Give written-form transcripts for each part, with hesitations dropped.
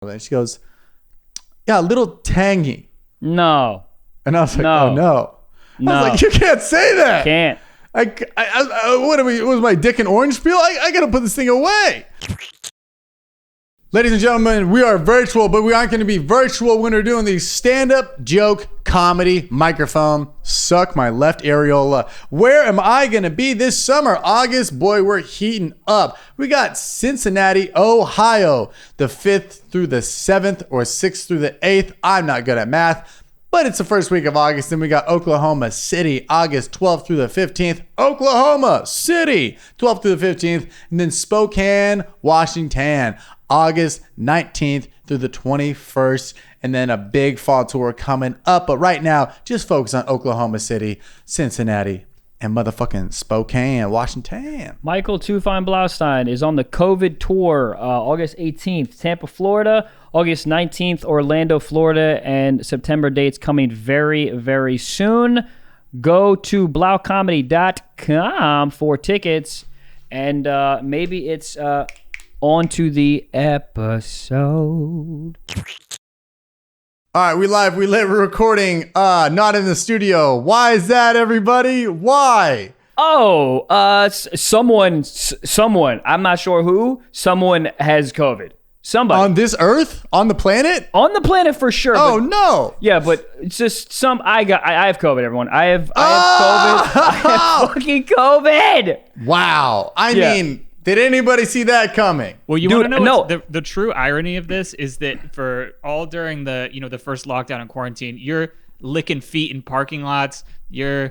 And she goes, yeah, a little tangy. No. And I was like, No. oh no. No. I was like, you can't say that. Can't. What was my dick and orange peel? I gotta put this thing away. Ladies and gentlemen, we are virtual, but we aren't going to be virtual when we're doing the stand-up joke comedy microphone. Suck my left areola. Where am I going to be this summer? August, boy, we're heating up. We got Cincinnati, Ohio, the 5th through the 7th or 6th through the 8th. I'm not good at math, but it's the first week of August. Then we got Oklahoma City, August 12th through the 15th. Oklahoma City, 12th through the 15th. And then Spokane, Washington, August 19th through the 21st, and then a big fall tour coming up. But right now, just focus on Oklahoma City, Cincinnati, and motherfucking Spokane, Washington. Michael Tufine Blaustein is on the COVID tour, August 18th, Tampa, Florida, August 19th, Orlando, Florida, and September dates coming very, very soon. Go to blaucomedy.com for tickets, and maybe it's... on to the episode. All right, we live, we lit, we're recording, not in the studio. Why is that, everybody? Why? Oh, someone, I'm not sure who, someone has COVID. Somebody. On this earth? On the planet? On the planet for sure. Oh, no. Yeah, but it's just I have COVID, everyone. I have COVID. I have fucking COVID. Wow. I mean... Did anybody see that coming? Well, you want to know the true irony of this is that for all during the the first lockdown and quarantine, you're licking feet in parking lots, you're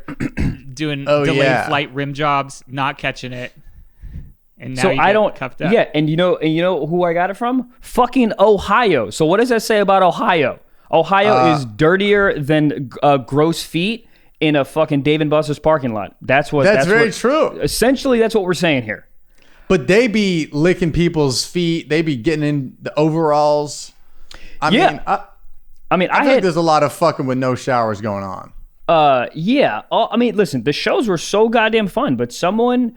doing delayed flight rim jobs, not catching it, and now you get cuffed up. Yeah, and you know who I got it from? Fucking Ohio. So what does that say about Ohio? Ohio is dirtier than gross feet in a fucking Dave & Buster's parking lot. That's very true. Essentially, that's what we're saying here. But they be licking people's feet. They be getting in the overalls. I mean, I think there's a lot of fucking with no showers going on. Yeah. I mean, listen, the shows were so goddamn fun, but someone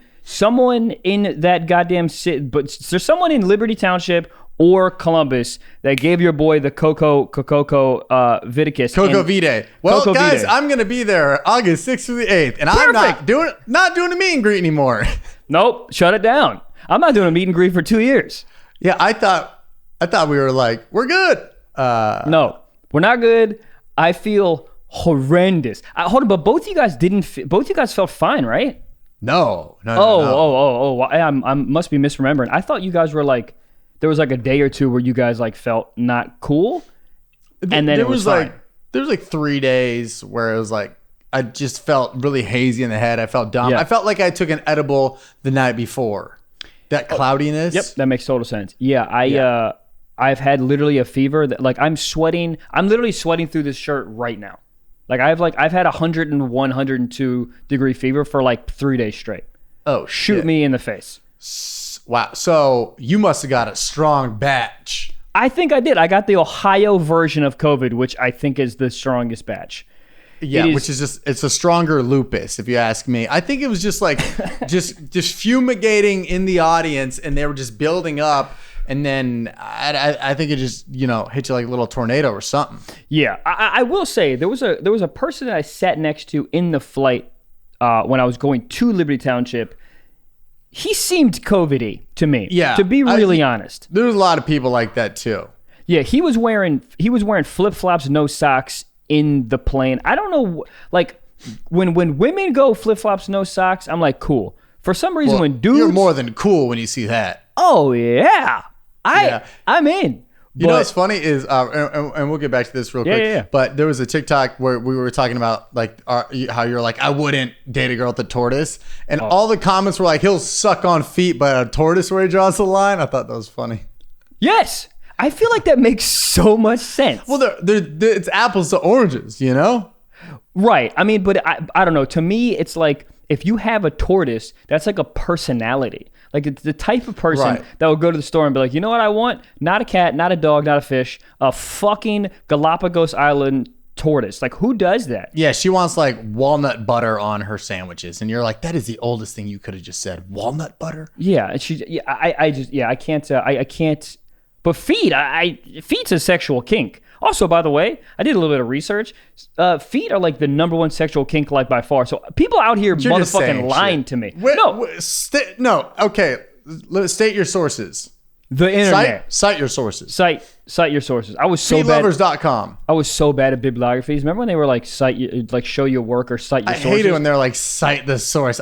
in that goddamn but there's someone in Liberty Township or Columbus that gave your boy the Coco Viticus. Coco Vitae. Well, Coco guys, Vitae. I'm going to be there August 6th through the 8th, and I'm not doing a meet and greet anymore. Nope, shut it down. I'm not doing a meet and greet for 2 years. Yeah, I thought we were like, we're good. No, we're not good. I feel horrendous. Hold on, but both of you guys felt fine, right? No. I must be misremembering. I thought you guys were like, there was like a day or two where you guys like felt not cool, and then it was fine. There was like 3 days where it was like, I just felt really hazy in the head. I felt dumb. Yeah. I felt like I took an edible the night before. That cloudiness. Yep, that makes total sense. Yeah, I've had literally a fever that like I'm sweating. I'm literally sweating through this shirt right now. Like I've had 101, 102 degree fever for like 3 days straight. Oh, shoot me in the face. Wow. So you must have got a strong batch. I think I did. I got the Ohio version of COVID, which I think is the strongest batch. Yeah, which is just, it's a stronger lupus, if you ask me. I think it was just like, just fumigating in the audience, and they were just building up, and then I think it just, hit you like a little tornado or something. Yeah, I will say, there was a person that I sat next to in the flight when I was going to Liberty Township. He seemed COVID-y to me, to be really honest. There was a lot of people like that too. Yeah, he was wearing flip-flops, no socks, in the plane. I don't know, like when women go flip-flops, no socks, I'm like, cool. For some reason, when dudes, you're more than cool when you see that. Oh yeah, I'm in. You know what's funny is, and we'll get back to this real quick. Yeah. But there was a TikTok where we were talking about like how you're like, I wouldn't date a girl with a tortoise, and all the comments were like, he'll suck on feet, but a tortoise where he draws the line. I thought that was funny. Yes. I feel like that makes so much sense. Well, it's apples to oranges, Right. I mean, but I don't know. To me, it's like if you have a tortoise, that's like a personality. Like it's the type of person that will go to the store and be like, you know what I want? Not a cat, not a dog, not a fish, a fucking Galapagos Island tortoise. Like who does that? Yeah, she wants like walnut butter on her sandwiches, and you're like, that is the oldest thing you could have just said. Walnut butter? Yeah, I can't. But feet's a sexual kink. Also, by the way, I did a little bit of research. Feet are like the number one sexual kink, like by far. So people out here You're motherfucking lying to me. Okay. State your sources. The internet. Cite your sources. Cite your sources. I was so bad. Feetlovers.com. I was so bad at bibliographies. Remember when they were like show your work or cite your sources? I hate it when they're like cite the source.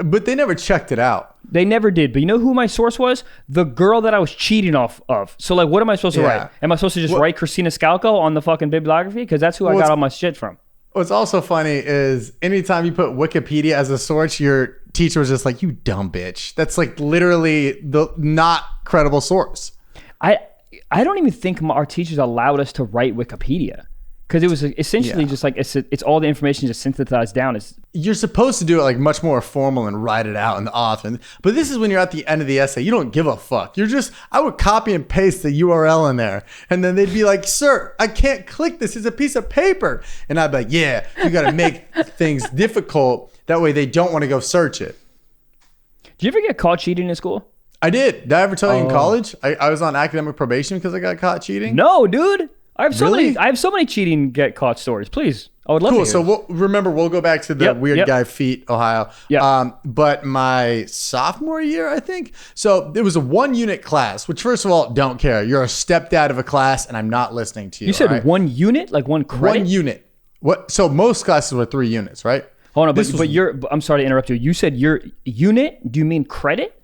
But they never checked it out. They never did. But you know who my source was? The girl that I was cheating off of. So like, what am I supposed to write? Am I supposed to just write Christina Scalco on the fucking bibliography? Because that's who I got all my shit from. What's also funny is anytime you put Wikipedia as a source, your teacher was just like, you dumb bitch. That's like literally the not credible source. I don't even think our teachers allowed us to write Wikipedia. Because it was essentially just like, it's all the information just synthesized down. You're supposed to do it like much more formal and write it out in the author. But this is when you're at the end of the essay. You don't give a fuck. I would copy and paste the URL in there. And then they'd be like, sir, I can't click this. It's a piece of paper. And I'd be like, yeah, you got to make things difficult. That way they don't want to go search it. Did you ever get caught cheating in school? I did. Did I ever tell you in college? I was on academic probation because I got caught cheating? No, dude. I have so many cheating get caught stories. Please, I would love to hear. So we'll go back to the weird guy feet, Ohio. Yeah. But my sophomore year, I think. So it was a 1-unit class, which first of all, don't care. You're a stepdad of a class, and I'm not listening to you. You said right? 1 unit, like 1 credit. 1 unit. What? So most classes were 3 units, right? Hold on, but I'm sorry to interrupt you. You said your unit. Do you mean credit,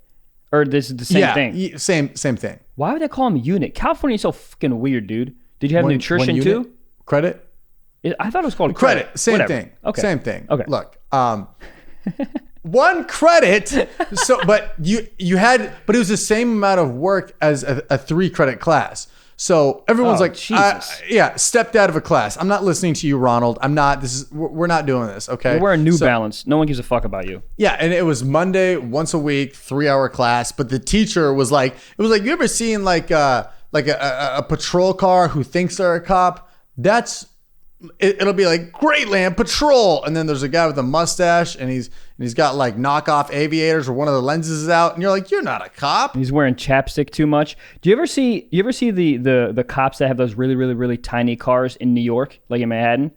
or this is the same thing? Yeah, same thing. Why would they call them unit? California is so fucking weird, dude. Did you have nutrition too? Credit? I thought it was called credit. Same Whatever. thing. Okay. Same thing. Okay. Look, 1 credit. But you had, but it was the same amount of work as a 3-credit class. So everyone's like, Jesus. Stepdad of a class. I'm not listening to you, Ronald. We're not doing this. Okay. You're wearing New Balance. No one gives a fuck about you. Yeah. And it was Monday, once a week, 3-hour class. But the teacher was like, you ever seen like a patrol car who thinks they're a cop? It'll be like Great Land Patrol, and then there's a guy with a mustache, and he's got like knockoff aviators, or one of the lenses is out, and you're like, you're not a cop. He's wearing chapstick too much. Do you ever see the cops that have those really, really, really tiny cars in New York, like in Manhattan?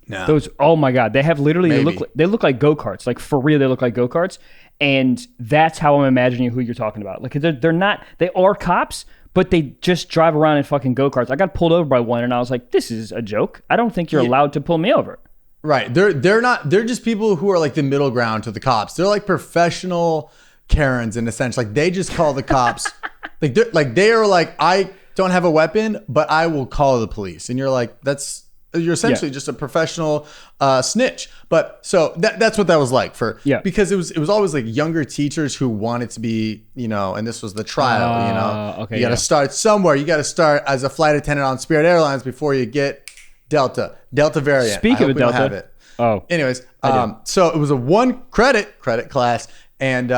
No. Those, oh my God, they have literally they look like go-karts, like for real, they look like go-karts, and that's how I'm imagining who you're talking about. Like they are cops, but they just drive around in fucking go-karts. I got pulled over by one, and I was like, this is a joke. I don't think you're allowed to pull me over. Right. They're just people who are like the middle ground to the cops. They're like professional Karens in a sense. Like they just call the cops. they are like, I don't have a weapon, but I will call the police. And you're like, you're essentially just a professional snitch. But so that's what that was like because it was always like younger teachers who wanted to be, and this was the trial, okay, you got to start somewhere. You got to start as a flight attendant on Spirit Airlines before you get Delta variant. Speaking of Delta. Have it. Oh, anyways, so it was a 1 credit class, and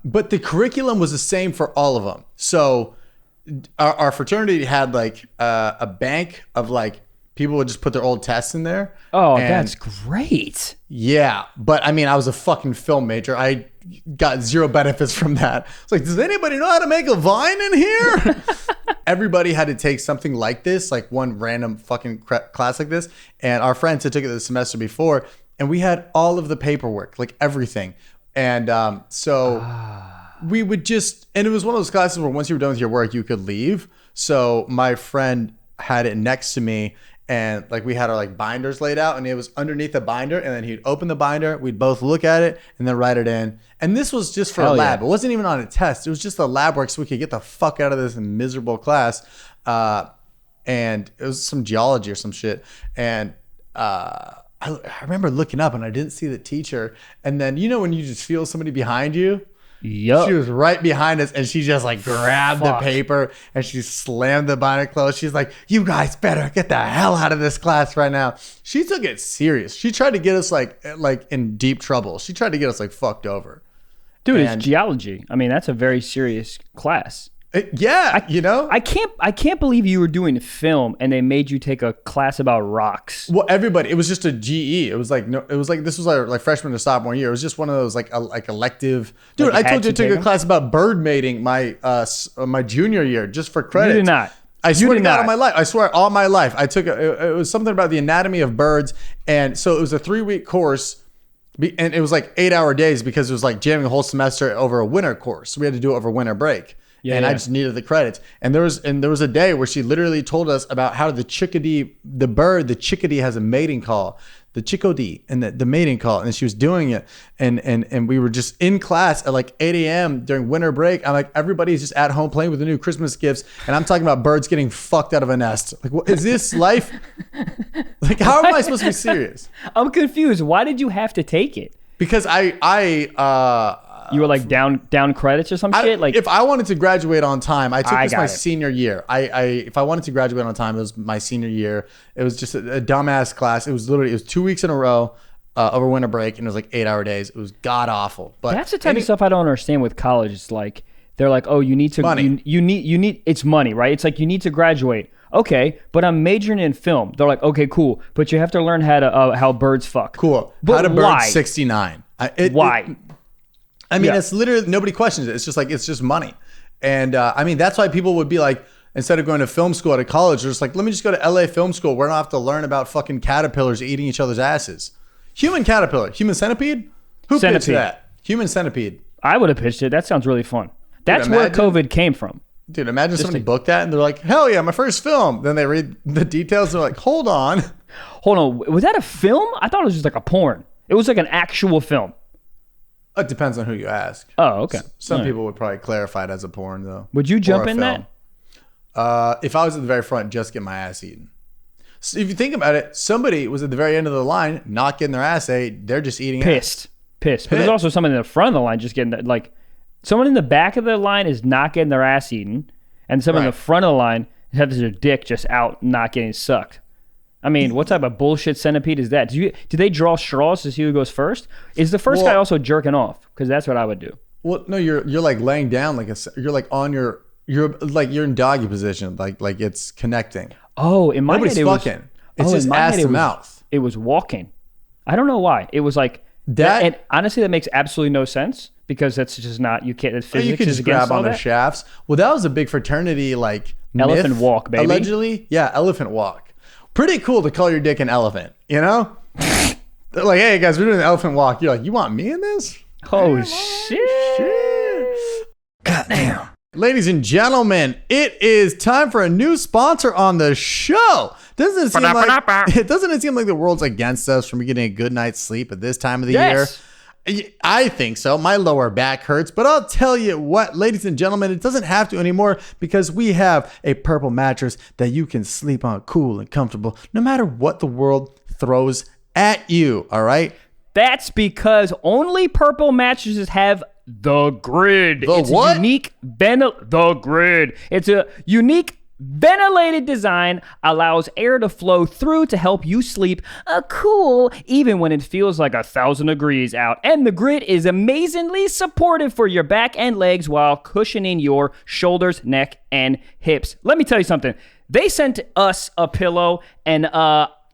but the curriculum was the same for all of them. So our fraternity had like a bank of like, people would just put their old tests in there. Oh, that's great. Yeah. But I mean, I was a fucking film major. I got 0 benefits from that. It's like, does anybody know how to make a Vine in here? Everybody had to take something like this, like one random fucking class like this. And our friends had took it the semester before, and we had all of the paperwork, like everything. And we would and it was one of those classes where once you were done with your work, you could leave. So my friend had it next to me, and like we had our like binders laid out, and it was underneath the binder, and then he'd open the binder, we'd both look at it and then write it in. And this was just for a lab. It wasn't even on a test. It was just a lab work so we could get the fuck out of this miserable class. And it was some geology or some shit. And I remember looking up and I didn't see the teacher. And then when you just feel somebody behind you? Yep. She was right behind us, and she just like grabbed the paper and she slammed the binder closed. She's like, you guys better get the hell out of this class right now. She took it serious. She tried to get us like in deep trouble. She tried to get us like fucked over. Dude, it's geology. I mean, that's a very serious class. I can't believe you were doing film and they made you take a class about rocks. Well, everybody, it was just a GE. It was like this was like freshman to sophomore year. It was just one of those like elective. Dude, I told you I took a class about bird mating my junior year just for credit. You did not. I swear to God on my life. I swear all my life. I took it was something about the anatomy of birds, and so it was a 3-week course. And it was like 8-hour days because it was like jamming a whole semester over a winter course. So we had to do it over winter break. I just needed the credits. And there was a day where she literally told us about how the chickadee has a mating call. The chickadee and the mating call. And she was doing it. And we were just in class at like 8 a.m. during winter break. I'm like, everybody's just at home playing with the new Christmas gifts. And I'm talking about birds getting fucked out of a nest. Like, what is this life? Like, how am I supposed to be serious? I'm confused. Why did you have to take it? Because you were like down credits or some shit. Like, if I wanted to graduate on time, I took this my senior year. If I wanted to graduate on time, it was my senior year. It was just a dumbass class. It was 2 weeks in a row over winter break, and it was like 8-hour days. It was god awful. But that's the type of stuff I don't understand with college. It's like they're like, oh, you need to money. You need it's money, right? It's like you need to graduate. Okay, but I'm majoring in film. They're like, okay, cool, but you have to learn how birds fuck. Cool. But how to bird 69. Why? I mean, it's literally, nobody questions it. It's just like, it's just money. And I mean, that's why people would be like, instead of going to film school at college, they're just like, let me just go to LA film school where I don't have to learn about fucking caterpillars eating each other's asses. Human caterpillar, human centipede? Who pitched that? Human centipede. I would have pitched it. That sounds really fun. That's where COVID came from. Dude, imagine somebody booked that and they're like, hell yeah, my first film. Then they read the details and they're like, hold on. Was that a film? I thought it was just like a porn. It was like an actual film. It depends on who you ask. Oh, okay. Some people would probably clarify it as a porn, though. Would you jump in that? If I was at the very front, just get my ass eaten. So if you think about it, somebody was at the very end of the line, not getting their ass ate. They're just eating Pissed. But there's also someone in the front of the line just getting, like, someone in the back of the line is not getting their ass eaten, and someone in the front of the line has their dick just out, not getting sucked. I mean, what type of bullshit centipede is that? Do they draw straws to see who goes first? Is the first guy also jerking off? Because that's what I would do. Well, no, you're like laying down you're like on you're in doggy position, like it's connecting. Oh, in my head it was fucking. It's just ass to mouth. It was walking. I don't know why. It was like that. And honestly, that makes absolutely no sense because that's just not. You can't. Physics you can just grab on the shafts. Well, that was a big fraternity elephant myth, walk, baby. Allegedly, yeah, elephant walk. Pretty cool to call your dick an elephant, you know? They're like, hey guys, we're doing an elephant walk. You're like, you want me in this? Oh shit. Goddamn. Ladies and gentlemen, it is time for a new sponsor on the show. Doesn't it seem like the world's against us from getting a good night's sleep at this time of the year? I think so. My lower back hurts, but I'll tell you what, ladies and gentlemen, it doesn't have to anymore because we have a purple mattress that you can sleep on cool and comfortable no matter what the world throws at you, all right? That's because only purple mattresses have the grid. The grid. It's a unique ventilated design, allows air to flow through to help you sleep cool even when it feels like 1,000 degrees out. And the grid is amazingly supportive for your back and legs while cushioning your shoulders, neck, and hips. Let me tell you something. They sent us a pillow and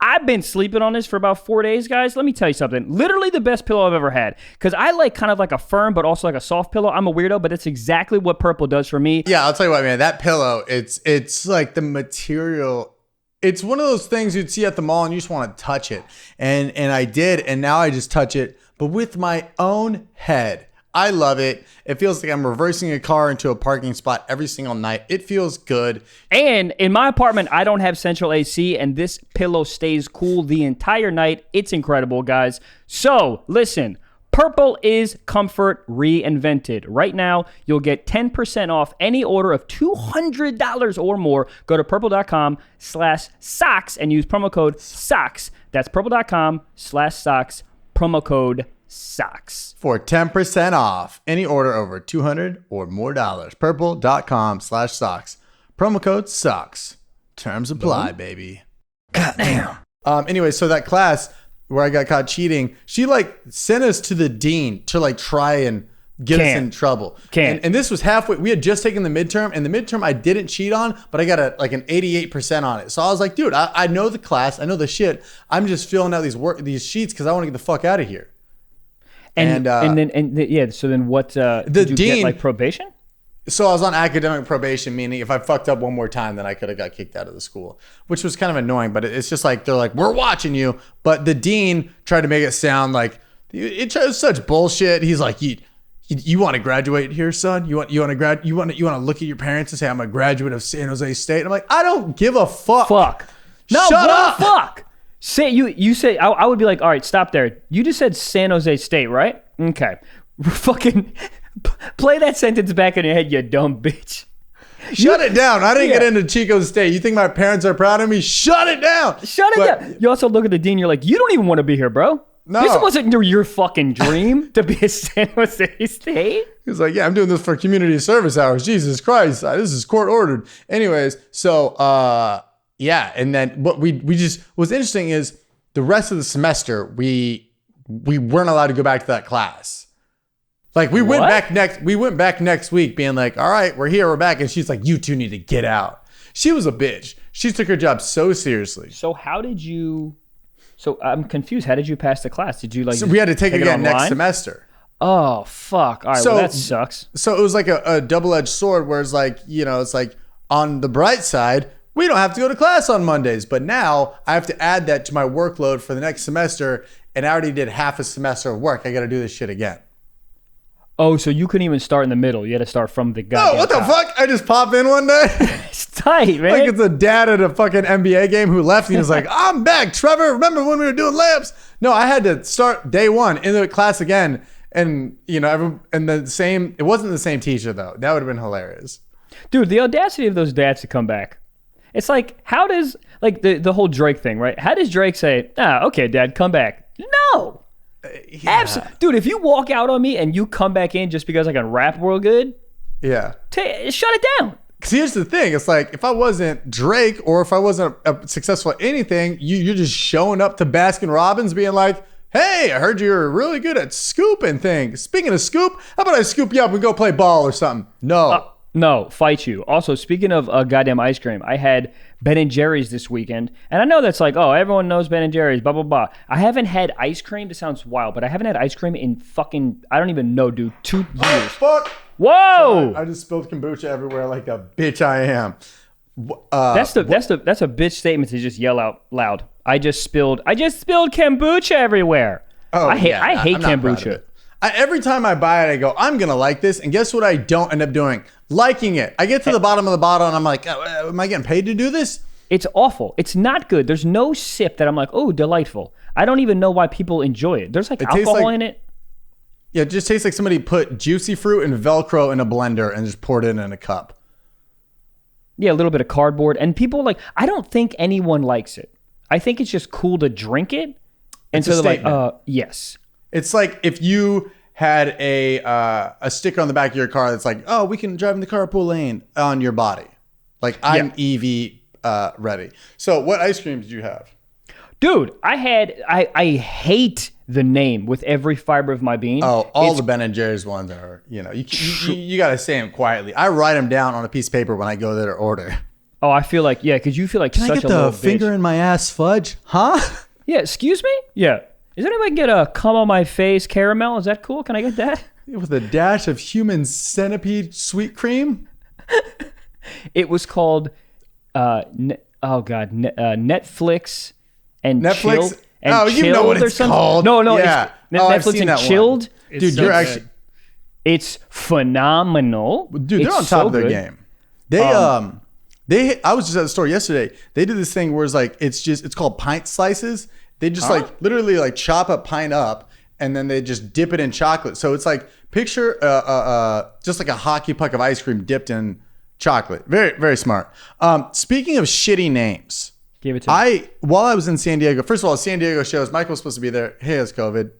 I've been sleeping on this for about 4 days, guys. Let me tell you something. Literally the best pillow I've ever had. Because I like kind of like a firm, but also like a soft pillow. I'm a weirdo, but that's exactly what Purple does for me. Yeah, I'll tell you what, man. That pillow, it's like the material. It's one of those things you'd see at the mall and you just want to touch it. And I did, and now I just touch it, but with my own head. I love it. It feels like I'm reversing a car into a parking spot every single night. It feels good. And in my apartment, I don't have central AC, and this pillow stays cool the entire night. It's incredible, guys. So, listen. Purple is comfort reinvented. Right now, you'll get 10% off any order of $200 or more. Go to purple.com/socks and use promo code SOCKS. That's purple.com/socks, promo code SOCKS. For 10% off any order over $200 or more. Purple.com/socks. Promo code SOCKS. Terms apply, baby. Goddamn. Anyway, so that class where I got caught cheating, she like sent us to the dean to like try and get us in trouble. Can't. And this was halfway. We had just taken the midterm, and the midterm I didn't cheat on, but I got an 88% on it. So I was like, dude, I know the class, I know the shit. I'm just filling out these sheets because I want to get the fuck out of here. So then what? Did you get like probation? So I was on academic probation, meaning if I fucked up one more time, then I could have got kicked out of the school, which was kind of annoying. But it's just like they're like, we're watching you. But the dean tried to make it sound like it was such bullshit. He's like, you want to graduate here, son? You want to look at your parents and say, I'm a graduate of San Jose State? And I'm like, I don't give a fuck. No, shut up. Fuck. Say you say I would be like, all right, stop there. You just said San Jose State, right? Okay. Fucking play that sentence back in your head, you dumb bitch. Shut it down. I didn't get into Chico State. You think my parents are proud of me? Shut it down. Down. You also look at the dean, you're like, you don't even want to be here, bro. No. This wasn't your fucking dream to be a San Jose State. He's like, yeah, I'm doing this for community service hours. Jesus Christ. This is court ordered. Anyways, so yeah, and then what we just what's interesting is the rest of the semester we weren't allowed to go back to that class. Like we went back next week being like, all right, we're here, we're back. And she's like, you two need to get out. She was a bitch. She took her job so seriously. So I'm confused. How did you pass the class? Did you like? So we had to take it again next semester. Oh, fuck. All right, well, that sucks. So it was like a double-edged sword where it's like, it's like on the bright side, we don't have to go to class on Mondays. But now I have to add that to my workload for the next semester. And I already did half a semester of work. I got to do this shit again. Oh, so you couldn't even start in the middle. You had to start from the goddamn what the fuck? I just pop in one day. It's tight, man. Like it's a dad at a fucking NBA game who left and he was like, I'm back, Trevor. Remember when we were doing layups? No, I had to start day one in the class again. And, it wasn't the same teacher, though. That would have been hilarious. Dude, the audacity of those dads to come back. It's like, how does, like the whole Drake thing, right? How does Drake say, okay, dad, come back? No. Absolutely. Dude, if you walk out on me and you come back in just because I can rap real good, shut it down. Because here's the thing. It's like, if I wasn't Drake or if I wasn't successful at anything, you're just showing up to Baskin Robbins being like, hey, I heard you're really good at scooping things. Speaking of scoop, how about I scoop you up and go play ball or something? No, fight you. Also, speaking of goddamn ice cream, I had Ben & Jerry's this weekend. And I know that's like, everyone knows Ben & Jerry's, blah, blah, blah. I haven't had ice cream. This sounds wild, but I haven't had ice cream in fucking, I don't even know, dude, 2 years. Oh, fuck. Whoa. Sorry, I just spilled kombucha everywhere like a bitch I am. That's a bitch statement to just yell out loud. I just spilled kombucha everywhere. I hate kombucha. Every time I buy it, I go, I'm going to like this. And guess what I don't end up doing? Liking it. I get to the bottom of the bottle and I'm like, am I getting paid to do this? It's awful. It's not good. There's no sip that I'm like, oh, delightful. I don't even know why people enjoy it. There's like alcohol in it. Yeah, it just tastes like somebody put juicy fruit and Velcro in a blender and just poured it in a cup. Yeah, a little bit of cardboard. And people I don't think anyone likes it. I think it's just cool to drink it. And so they're like, yes. It's like if you had a sticker on the back of your car that's like, we can drive in the carpool lane on your body. Like, I'm EV ready. So what ice cream did you have? Dude, I hate the name with every fiber of my being. All the Ben & Jerry's ones are, you got to say them quietly. I write them down on a piece of paper when I go there to order. Oh, I feel like, because you feel like such a little bitch. Can I get the finger in my ass fudge? Huh? Yeah, excuse me? Yeah. Is there anybody get a cum on my face caramel? Is that cool? Can I get that? With a dash of human centipede sweet cream? It was called, Netflix and Chilled. And you know what it's called. No, yeah. Netflix and Chilled. Dude, you're actually... It's phenomenal. Dude, they're on top of their game. I was just at the store yesterday. They did this thing where it's like, it's called Pint Slices. They just literally chop a pint up and then they just dip it in chocolate. So it's like, picture just like a hockey puck of ice cream dipped in chocolate. Very, very smart. Speaking of shitty names, give it to me. While I was in San Diego, first of all, San Diego shows, Michael was supposed to be there. Hey, it's COVID.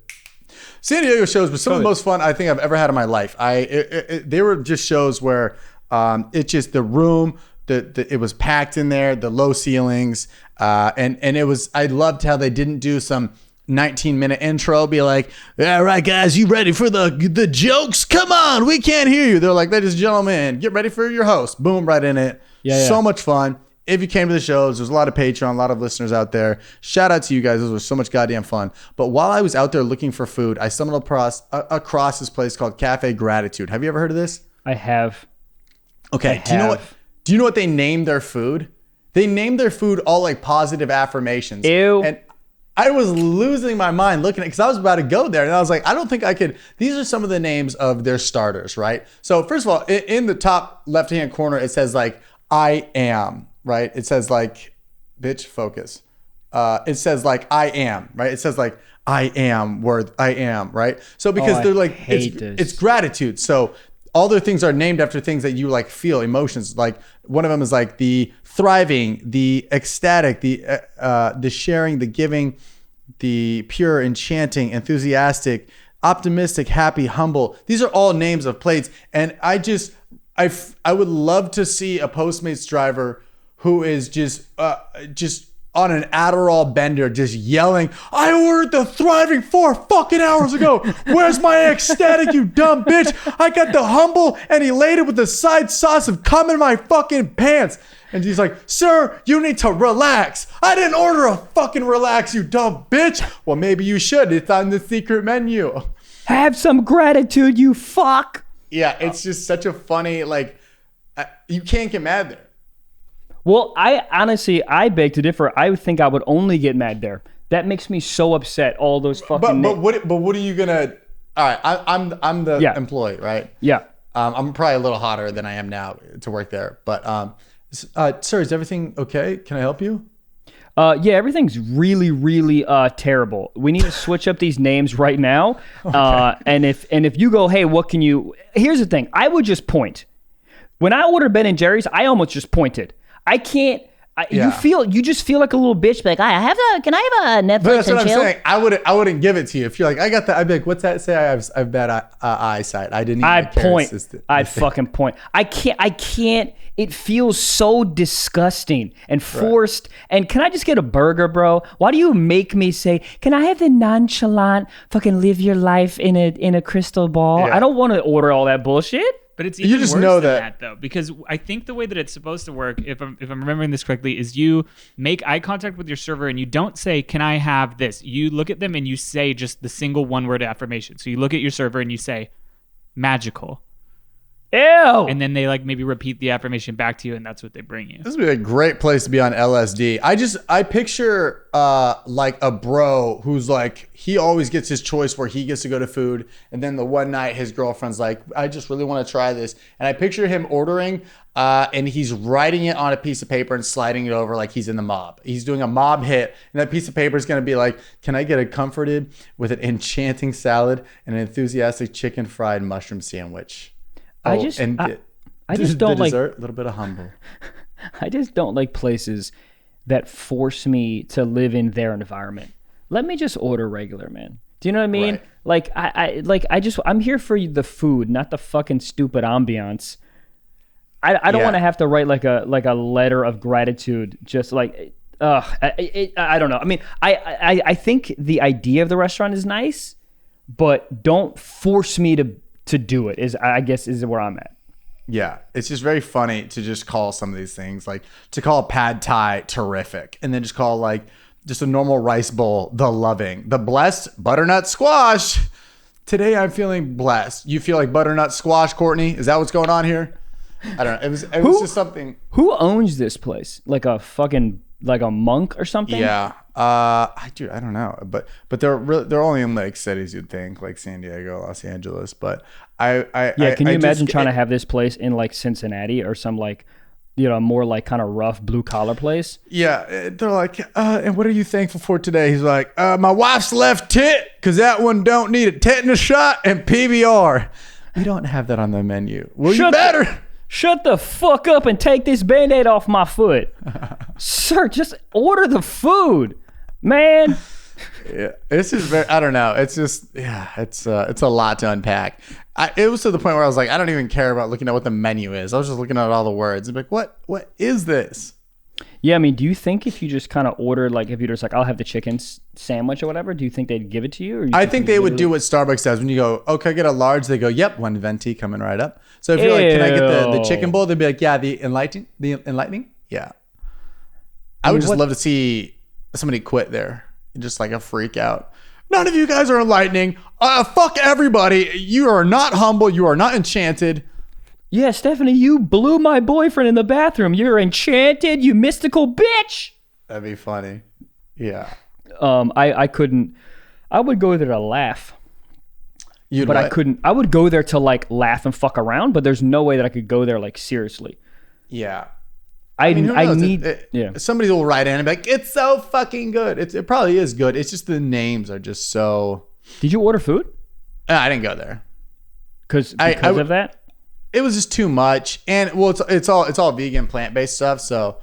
San Diego shows were some of the most fun I think I've ever had in my life. They were just shows where it's just the room, it was packed in there, the low ceilings, and it was. I loved how they didn't do some 19-minute intro, be like, all right, guys, you ready for the jokes? Come on, we can't hear you. They're like, ladies and gentlemen, get ready for your host. Boom, right in it. Yeah. So much fun. If you came to the shows, there's a lot of Patreon, a lot of listeners out there. Shout out to you guys. This was so much goddamn fun. But while I was out there looking for food, I stumbled across this place called Cafe Gratitude. Have you ever heard of this? I have. Okay. Do you know what they named their food? They named their food all like positive affirmations. Ew. And I was losing my mind looking at it because I was about to go there. And I was like, I don't think I could. These are some of the names of their starters, right? So first of all, in the top left-hand corner, it says like, I am, right? It says like, bitch, focus. It says like, I am, right? It says like, I am, right? So because they're like, it's gratitude. So all their things are named after things that you like feel, emotions. Like one of them is like the thriving, the ecstatic, the sharing, the giving, the pure, enchanting, enthusiastic, optimistic, happy, humble. These are all names of plates. And I would love to see a Postmates driver who is just on an Adderall bender, just yelling, I ordered the thriving 4 fucking hours ago. Where's my ecstatic, you dumb bitch? I got the humble and elated with the side sauce of cum in my fucking pants. And he's like, sir, you need to relax. I didn't order a fucking relax, you dumb bitch. Well, maybe you should. It's on the secret menu. Have some gratitude, you fuck. Yeah, it's just such a funny, like, you can't get mad there. Well, I honestly beg to differ. I think I would only get mad there. That makes me so upset. All those fucking. But what are you gonna? All right, I'm the employee, right? Yeah. I'm probably a little hotter than I am now to work there. But sir, is everything okay? Can I help you? Yeah, everything's really, really terrible. We need to switch up these names right now. Okay. And if you go, hey, what can you? Here's the thing. I would just point. When I ordered Ben and Jerry's, I almost just pointed. I can't. You just feel like a little bitch. Like can I have a Netflix? But that's and what chill? I'm saying. I wouldn't give it to you if you're like, I got that. I'd be like, what's that say? I have bad eyesight. I didn't. I'd point. I'd fucking point. I can't. It feels so disgusting and forced. Right. And can I just get a burger, bro? Why do you make me say, can I have the nonchalant fucking live your life in a crystal ball? Yeah. I don't want to order all that bullshit. But it's even worse than that, though, because I think the way that it's supposed to work, if I'm remembering this correctly, is you make eye contact with your server and you don't say, can I have this? You look at them and you say just the single one-word affirmation. So you look at your server and you say, magical. Ew. And then they like maybe repeat the affirmation back to you, and that's what they bring you. This would be a great place to be on LSD. I picture like a bro who's like, he always gets his choice where he gets to go to food, and then the one night his girlfriend's like, I just really want to try this. And I picture him ordering and he's writing it on a piece of paper and sliding it over like he's in the mob. He's doing a mob hit, and that piece of paper is going to be like, can I get a comforted with an enchanting salad and an enthusiastic chicken fried mushroom sandwich? I just don't like dessert, a little bit of humble. I just don't like places that force me to live in their environment. Let me just order regular, man. Do you know what I mean? Right. I'm here for the food, not the fucking stupid ambiance. I don't want to have to write like a letter of gratitude. Just like, I don't know. I mean, I think the idea of the restaurant is nice, but don't force me to do it, is where I'm at. Yeah, it's just very funny to just call some of these things, like to call pad thai terrific, and then just call like just a normal rice bowl the loving, the blessed butternut squash. Today I'm feeling blessed. You feel like butternut squash, Courtney? Is that what's going on here? I don't know. It was just something. Who owns this place? Like a monk or something? Yeah. I don't know, but they're only in like cities you'd think, like San Diego, Los Angeles. But can you imagine trying to have this place in like Cincinnati or some like, more like kind of rough blue collar place? Yeah, they're like, and what are you thankful for today? He's like, my wife's left tit, because that one don't need a tetanus shot, and PBR. We don't have that on the menu. Well, you better. Shut the fuck up and take this Band-Aid off my foot. Sir, just order the food, man. Yeah, this is very, I don't know. It's just, it's a lot to unpack. It was to the point where I was like, I don't even care about looking at what the menu is. I was just looking at all the words. I'm like, what is this? Yeah, I mean, do you think if you just kind of ordered, like, if you're just like, I'll have the chicken sandwich or whatever, do you think they'd give it to you? Or I think they would do what Starbucks does when you go, oh, can I get a large? They go, yep, one venti coming right up. So if you're like, can I get the chicken bowl? They'd be like, yeah, the enlightening. Yeah. I would just love to see somebody quit there. Just like a freak out. None of you guys are enlightening. Fuck everybody. You are not humble. You are not enchanted. Yeah, Stephanie, you blew my boyfriend in the bathroom. You're enchanted, you mystical bitch. That'd be funny. Yeah. I couldn't. I would go there to laugh. I couldn't. I would go there to like laugh and fuck around, but there's no way that I could go there like seriously. Yeah. I need. Somebody will write in and be like, "It's so fucking good." It probably is good. It's just the names are just so. Did you order food? I didn't go there because of that. It was just too much, and well, it's all vegan, plant-based stuff. So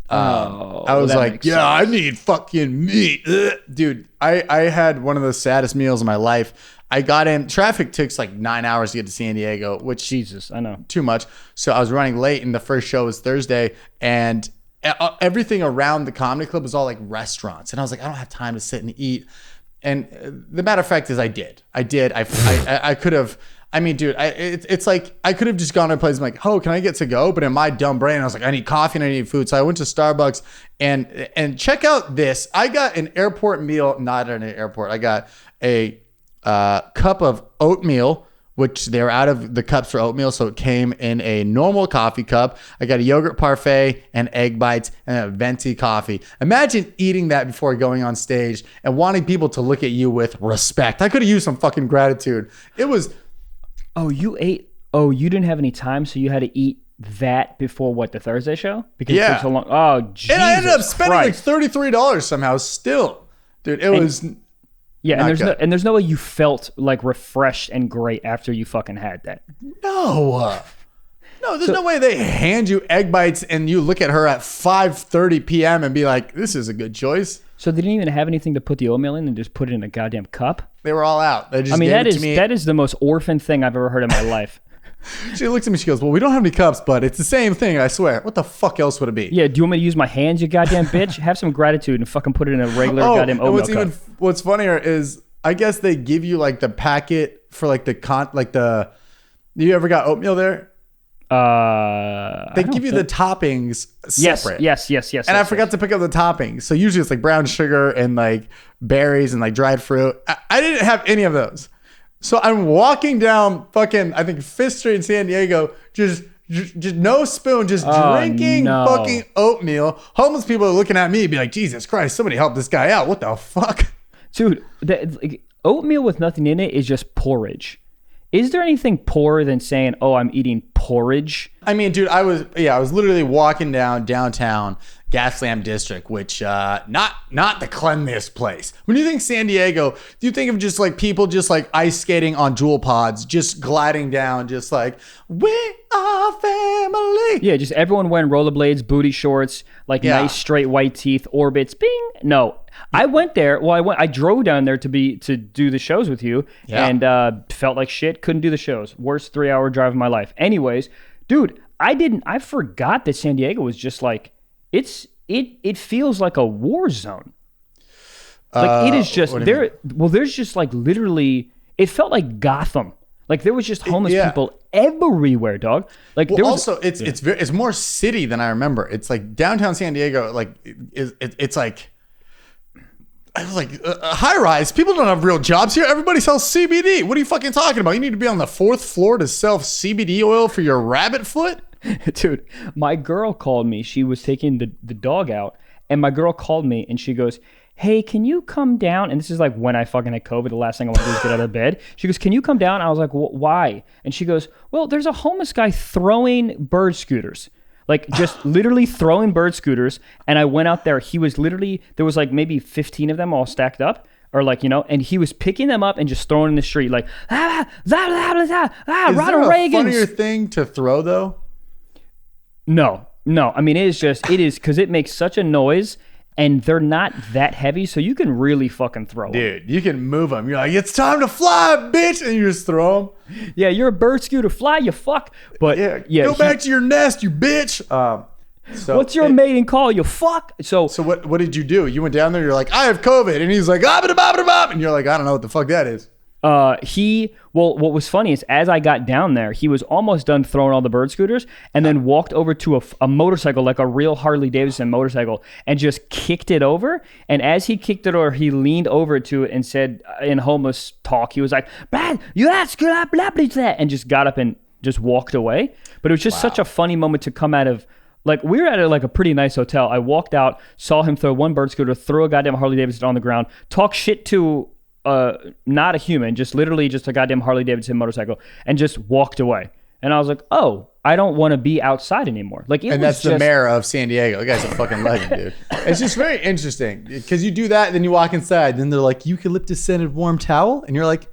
I was like, yeah, sense. I need fucking meat, dude. I had one of the saddest meals of my life. I got in. Traffic takes like 9 hours to get to San Diego, which Jesus, I know, too much. So I was running late, and the first show was Thursday, and everything around the comedy club was all like restaurants, and I was like, I don't have time to sit and eat. And the matter of fact is, I did. I could have. I mean, dude, it's like I could have just gone to a place and like, oh, can I get to go? But in my dumb brain, I was like, I need coffee and I need food. So I went to Starbucks and check out this. I got an airport meal, not at an airport. I got a cup of oatmeal, which they're out of the cups for oatmeal. So it came in a normal coffee cup. I got a yogurt parfait and egg bites and a venti coffee. Imagine eating that before going on stage and wanting people to look at you with respect. I could have used some fucking gratitude. It was... Oh, you ate. Oh, you didn't have any time, so you had to eat that before what, the Thursday show? Because it took so long. Oh, Jesus and I ended up spending like $33 somehow. Still, dude, it was. Yeah, and there's no way you felt like refreshed and great after you fucking had that. No, there's no way they hand you egg bites and you look at her at 5:30 p.m. and be like, "This is a good choice." So they didn't even have anything to put the oatmeal in and just put it in a goddamn cup? They were all out. They just that is the most orphan thing I've ever heard in my life. She looks at me, she goes, well, we don't have any cups, but it's the same thing, I swear. What the fuck else would it be? Yeah, do you want me to use my hands, you goddamn bitch? Have some gratitude and fucking put it in a regular goddamn oatmeal cup. What's funnier is, I guess they give you like the packet for like you ever got oatmeal there? They give you the toppings separate. Yes. And I forgot to pick up the toppings. So usually it's like brown sugar and like berries and like dried fruit. I didn't have any of those. So I'm walking down fucking, I think 5th Street in San Diego, just no spoon, just drinking fucking oatmeal. Homeless people are looking at me and be like, Jesus Christ, somebody help this guy out. What the fuck? Dude, oatmeal with nothing in it is just porridge. Is there anything poorer than saying, "Oh, I'm eating porridge"? I mean, dude, I was literally walking downtown Gaslamp District, which not the cleanliest place. When you think San Diego, do you think of just like people just like ice skating on jewel pods, just gliding down, just like we are family? Yeah, just everyone wearing rollerblades, booty shorts, like nice straight white teeth, orbits, bing. No. I went there. Well, I drove down there to do the shows with you, and felt like shit. Couldn't do the shows. Worst 3-hour drive of my life. Anyways, dude, I forgot that San Diego was just like it feels like a war zone. Like it is just there. Well, there's just like literally. It felt like Gotham. Like there was just homeless people everywhere, dog. Like there was it's more city than I remember. It's like downtown San Diego. Like it's like. I was like, high rise. People don't have real jobs here. Everybody sells CBD. What are you fucking talking about? You need to be on the 4th floor to sell CBD oil for your rabbit foot? Dude, my girl called me. She was taking the dog out. And my girl called me and she goes, hey, can you come down? And this is like when I fucking had COVID. The last thing I want to do is get out of bed. She goes, can you come down? I was like, why? And she goes, well, there's a homeless guy throwing bird scooters. Like just literally throwing bird scooters. And I went out there. He was literally, there was like maybe 15 of them all stacked up. Or like, and he was picking them up and just throwing in the street like, Ronald Reagan. Is there a funnier thing to throw though? No. I mean, it is because it makes such a noise. And they're not that heavy, so you can really fucking throw them. Dude, you can move them. You're like, it's time to fly, bitch, and you just throw them. Yeah, you're a bird scooter. Fly, you fuck. But go back to your nest, you bitch. So what's your mating call, you fuck? So what did you do? You went down there, you're like, I have COVID. And he's like, and you're like, I don't know what the fuck that is. What was funny is as I got down there, he was almost done throwing all the bird scooters and then walked over to a motorcycle, like a real Harley Davidson motorcycle, and just kicked it over. And as he kicked it over, he leaned over to it and said in homeless talk, he was like, "Brad, you ask blah blah blah," and just got up and just walked away. But it was just such a funny moment to come out of. Like, we were at a pretty nice hotel. I walked out, saw him throw one bird scooter, throw a goddamn Harley Davidson on the ground, talk shit to not a human, just literally just a goddamn Harley Davidson motorcycle, and just walked away. And I was like, oh, I don't want to be outside anymore. Like, and that's the mayor of San Diego. The guy's a fucking legend, dude. It's just very interesting because you do that, then you walk inside, then they're like, eucalyptus scented warm towel, and you're like,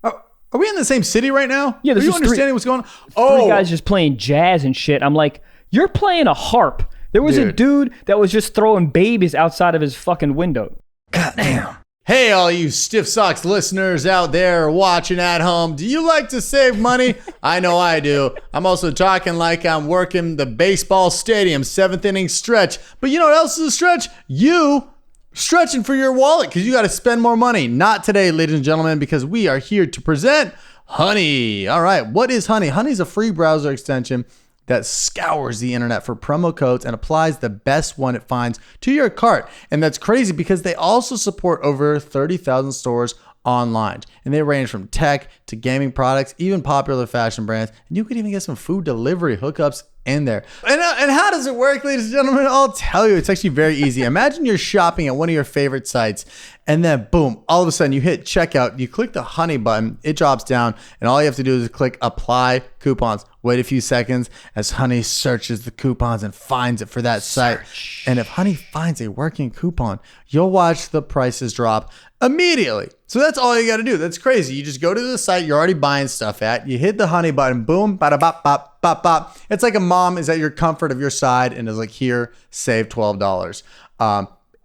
are we in the same city right now? Yeah, are you understanding what's going on? Three guys just playing jazz and shit. I'm like, you're playing a harp. There was a dude that was just throwing babies outside of his fucking window. Goddamn. Hey, all you Stiff Socks listeners out there watching at home, do you like to save money? I know I do. I'm also talking like I'm working the baseball stadium 7th inning stretch. But you know what else is a stretch? You stretching for your wallet because you got to spend more money. Not today, ladies and gentlemen, because we are here to present Honey. All right, what is Honey? Honey is a free browser extension that scours the internet for promo codes and applies the best one it finds to your cart. And that's crazy because they also support over 30,000 stores online. And they range from tech to gaming products, even popular fashion brands. And you could even get some food delivery hookups in there. And how does it work, ladies and gentlemen? I'll tell you, it's actually very easy. Imagine you're shopping at one of your favorite sites, and then boom, all of a sudden you hit checkout, you click the Honey button, it drops down, and all you have to do is click apply coupons. Wait a few seconds as Honey searches the coupons and finds it for that site. And if Honey finds a working coupon, you'll watch the prices drop immediately. So that's all you got to do. That's crazy. You just go to the site you're already buying stuff at. You hit the Honey button. Boom. Bada bop bop bop bop. It's like a mom is at your comfort of your side and is like, here, save $12.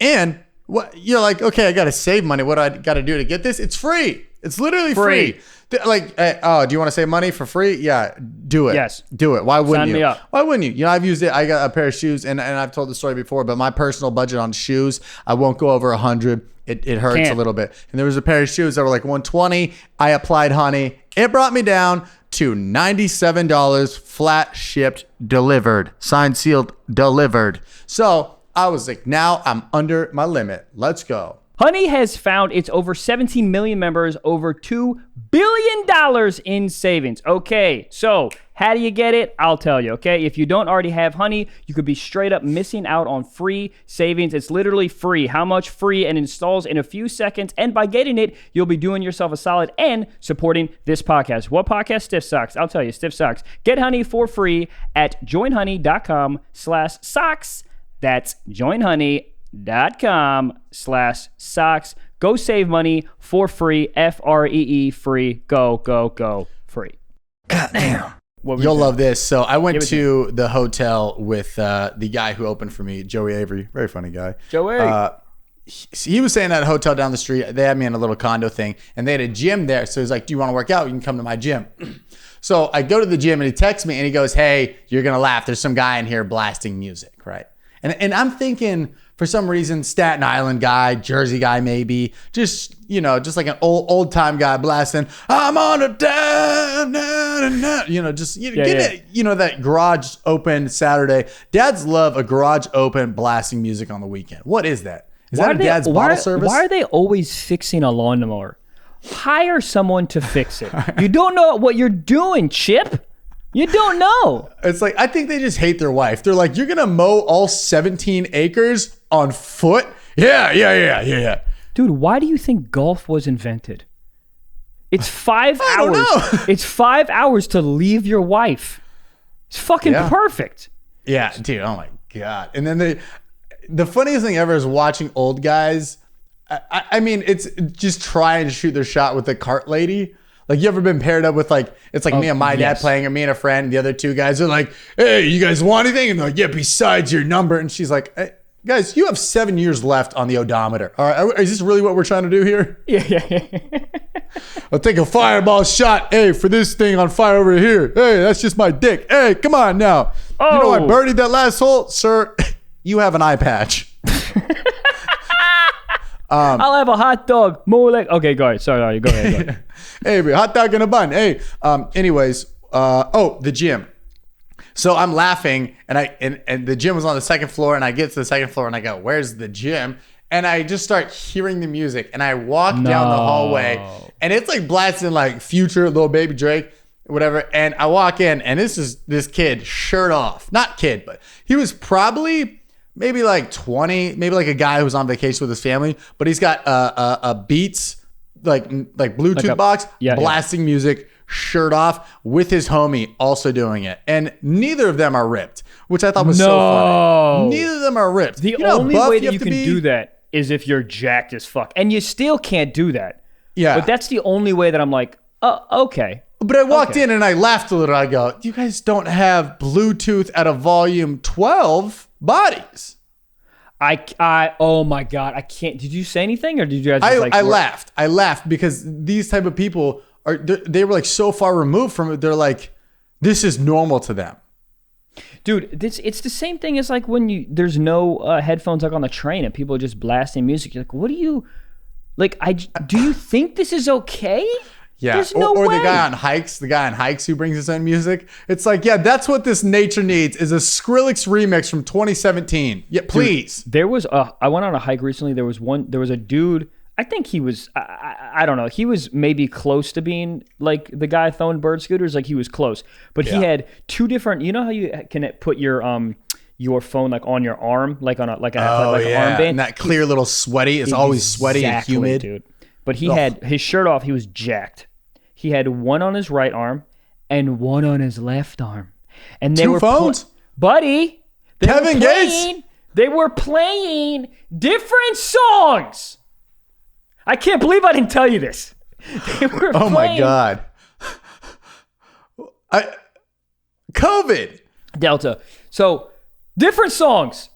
And what you're like, okay, I got to save money. What do I got to do to get this? It's free. It's literally free. Like, oh, do you want to save money for free? Yeah, do it. Yes. Do it. Why wouldn't you? Sign me up. Why wouldn't you? You know, I've used it. I got a pair of shoes, and I've told the story before, but my personal budget on shoes, I won't go over 100. It hurts a little bit. And there was a pair of shoes that were like 120. I applied Honey. It brought me down to $97, flat shipped, delivered, signed, sealed, delivered. So I was like, now I'm under my limit. Let's go. Honey has found its over 17 million members, over $2 billion in savings. Okay, so how do you get it? I'll tell you, okay? If you don't already have Honey, you could be straight up missing out on free savings. It's literally free. How much? Free, and installs in a few seconds. And by getting it, you'll be doing yourself a solid and supporting this podcast. What podcast? Stiff Socks. I'll tell you, Stiff Socks. Get Honey for free at joinhoney.com/socks. That's joinhoney.com/socks. Go save money for free. FREE free. Go free. Goddamn. You'll love this. So I went to the hotel with the guy who opened for me, Joey Avery. Very funny guy. Joey. He was staying at a hotel down the street. They had me in a little condo thing, and they had a gym there. So he's like, do you want to work out? You can come to my gym. So I go to the gym, and he texts me, and he goes, hey, you're going to laugh. There's some guy in here blasting music, right? And I'm thinking, for some reason, Staten Island guy, Jersey guy maybe, just, you know, just like an old time guy blasting, I'm on a down, you know, just it, you know, that garage open Saturday. Dads love a garage open blasting music on the weekend. What is that? Is that a dad's bottle service? Why are they always fixing a lawnmower? Hire someone to fix it. You don't know what you're doing, Chip. You don't know. It's like, I think they just hate their wife. They're like, you're going to mow all 17 acres on foot? Yeah. Dude, why do you think golf was invented? It's 5 hours. I don't know. It's 5 hours to leave your wife. It's fucking perfect. Yeah, dude. Oh my God. And then the funniest thing ever is watching old guys. I mean, it's just trying to shoot their shot with the cart lady. Like, you ever been paired up with, like, it's like me and my dad playing, or me and a friend, and the other two guys are like, hey, you guys want anything? And they're like, yeah, besides your number. And she's like, hey, guys, you have 7 years left on the odometer. All right, is this really what we're trying to do here? Yeah. I'll take a fireball shot, hey, for this thing on fire over here. Hey, that's just my dick. Hey, come on now. Oh. You know I birdied that last hole, sir. You have an eye patch. I'll have a hot dog. More like okay, go ahead. Sorry, go ahead. Hey, hot dog in a bun. Hey, anyways, the gym. So I'm laughing, and the gym was on the second floor, and I get to the second floor, and I go, "Where's the gym?" And I just start hearing the music, and I walk down the hallway, and it's like blasting like Future, Lil Baby Drake, whatever. And I walk in, and this kid, shirt off, not kid, but he was probably maybe like 20, maybe like a guy who was on vacation with his family, but he's got a Beats like Bluetooth box, blasting music, shirt off, with his homie also doing it, and neither of them are ripped, which I thought was so funny. Neither of them are ripped. The only way that you can do that is if you're jacked as fuck, and you still can't do that. Yeah, but that's the only way that I'm like, oh, okay. But I walked in and I laughed a little. I go, you guys don't have Bluetooth at a volume 12 bodies. Oh my God, I can't. Did you say anything, or did you guys just I laughed because these type of people they were like so far removed from it. They're like, this is normal to them. Dude, it's the same thing as like when there's no headphones like on the train and people are just blasting music. You're like, what do you like? Do you think this is okay? Yeah, there's no or way. the guy on hikes who brings his own music. It's like, yeah, that's what this nature needs is a Skrillex remix from 2017. Yeah, please. Dude, there was I went on a hike recently. There was a dude. I think he was, I don't know. He was maybe close to being like the guy throwing bird scooters. Like he was close, but he had two different. You know how you can put your phone like on your arm, like on an armband, and that clear little sweaty. It's always sweaty and humid, dude. But he had his shirt off. He was jacked. He had one on his right arm and one on his left arm, and they two were phones, buddy. Kevin Gates. They were playing different songs. I can't believe I didn't tell you this. Oh my God. COVID. Delta. So, different songs.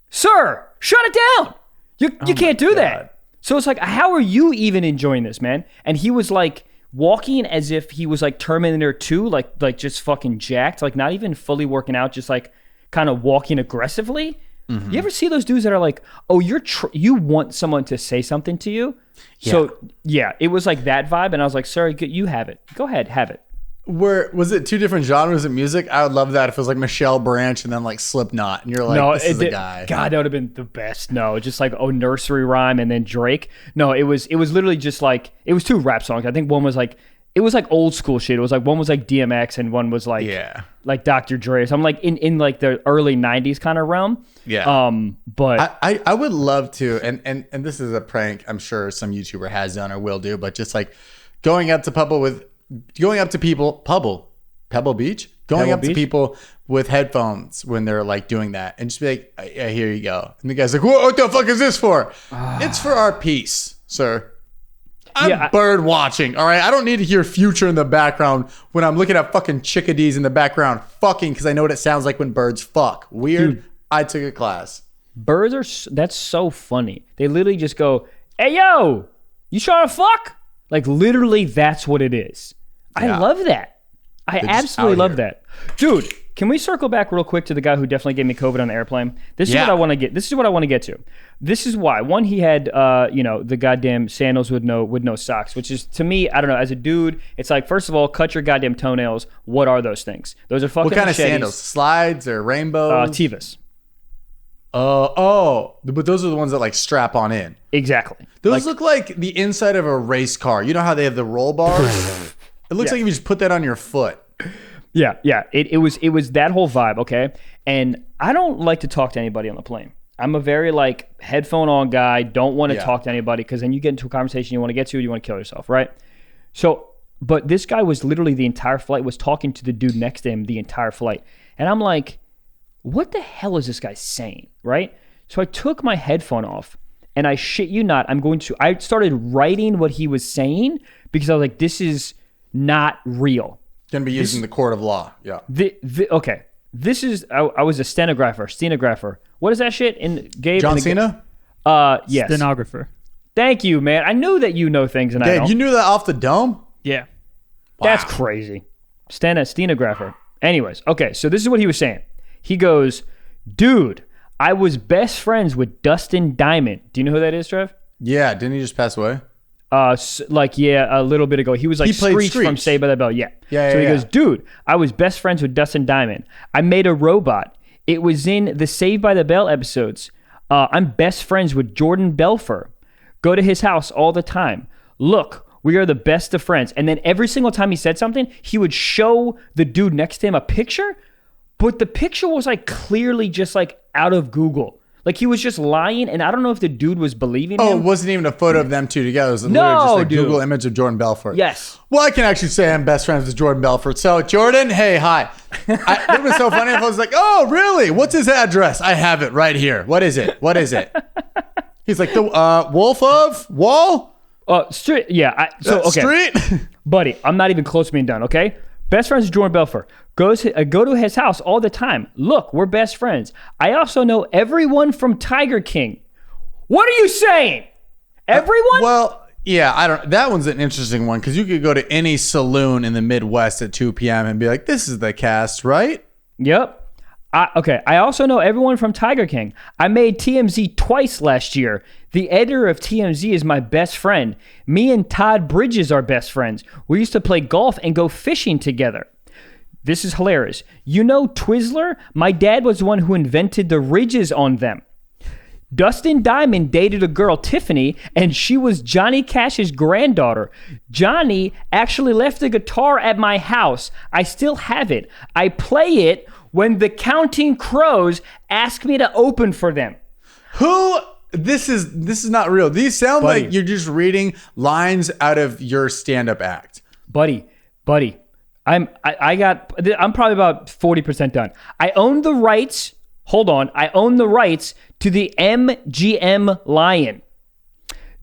Sir, shut it down. You can't do that. So it's like, how are you even enjoying this, man? And he was like walking as if he was like Terminator 2, like just fucking jacked, like not even fully working out, just like kind of walking aggressively. Mm-hmm. You ever see those dudes that are like, oh, you want someone to say something to you? Yeah. So, yeah, it was like that vibe. And I was like, sorry, you have it. Go ahead, have it. Was it two different genres of music? I would love that if it was like Michelle Branch and then like Slipknot. And you're like, this is a guy. God, that would have been the best. No, just like, nursery rhyme and then Drake. No, it was literally just like, it was two rap songs. I think one was like, it was like old school shit. It was like, one was like DMX and one was like, like Dr. Dre. So I'm like in like the early 90s kind of realm. Yeah. But I would love to, and this is a prank I'm sure some YouTuber has done or will do, but just like going up to Pebble Beach, to people with headphones when they're like doing that and just be like, yeah, here you go. And the guy's like, what the fuck is this for? It's for our peace, sir. I'm bird watching, all right? I don't need to hear Future in the background when I'm looking at fucking chickadees in the background fucking because I know what it sounds like when birds fuck. Weird. Dude, I took a class. Birds that's so funny. They literally just go, hey, yo, you trying to fuck? Like literally that's what it is. I love that. I absolutely love that. Dude, can we circle back real quick to the guy who definitely gave me COVID on the airplane? This is what I want to get. This is what I want to get to. This is why. One, he had the goddamn sandals with no socks, which is to me, I don't know, as a dude, it's like, first of all, cut your goddamn toenails. What are those things? Those are fucking What kind machetes. of sandals? Slides or rainbows? Tevas. But those are the ones that like strap on in. Exactly. Those look like the inside of a race car. You know how they have the roll bars? It looks like if you just put that on your foot. Yeah. It was that whole vibe, okay? And I don't like to talk to anybody on the plane. I'm a very like headphone on guy, don't want to talk to anybody because then you get into a conversation you want to get to, you want to kill yourself, right? So, but this guy was literally the entire flight was talking to the dude next to him the entire flight. And I'm like, what the hell is this guy saying, right? So I took my headphone off and I shit you not, I started writing what he was saying because I was like, this is not real. Going to be using the court of law. Yeah. Okay. This is, I was a stenographer. What is that shit? Gabe? John Cena? Yes. Stenographer. Thank you, man. I knew that you know things and Gabe, I don't. you knew that off the dome? Yeah. Wow. That's crazy. Stenographer. Anyways, okay, so this is what he was saying. He goes, dude, I was best friends with Dustin Diamond. Do you know who that is, Trev? Yeah, didn't he just pass away? A little bit ago. He was like Screech from Saved by the Bell. Yeah. So he goes, dude, I was best friends with Dustin Diamond. I made a robot. It was in the Saved by the Bell episodes. I'm best friends with Jordan Belfort. Go to his house all the time. Look, we are the best of friends. And then every single time he said something, he would show the dude next to him a picture, but the picture was like clearly just like out of Google. Like he was just lying, and I don't know if the dude was believing him. Oh, it wasn't even a photo of them two together. It was literally just a Google image of Jordan Belfort. Yes. Well, I can actually say I'm best friends with Jordan Belfort. So, Jordan, hey, hi. It would be so funny if I was like, oh, really? What's his address? I have it right here. What is it? He's like, the Wolf of Wall? Street. Yeah. Street? Buddy, I'm not even close to being done, okay? Best friends with Jordan Belfort. Go to his house all the time. Look, we're best friends. I also know everyone from Tiger King. What are you saying? Everyone? Well, yeah, that one's an interesting one because you could go to any saloon in the Midwest at 2 p.m. and be like, this is the cast, right? Yep. I also know everyone from Tiger King. I made TMZ twice last year. The editor of TMZ is my best friend. Me and Todd Bridges are best friends. We used to play golf and go fishing together. This is hilarious. You know Twizzler? My dad was the one who invented the ridges on them. Dustin Diamond dated a girl, Tiffany, and she was Johnny Cash's granddaughter. Johnny actually left the guitar at my house. I still have it. I play it when the Counting Crows ask me to open for them. This is not real. These sound like you're just reading lines out of your stand-up act. Buddy. I'm probably about 40% done. I own the rights. Hold on. I own the rights to the MGM lion.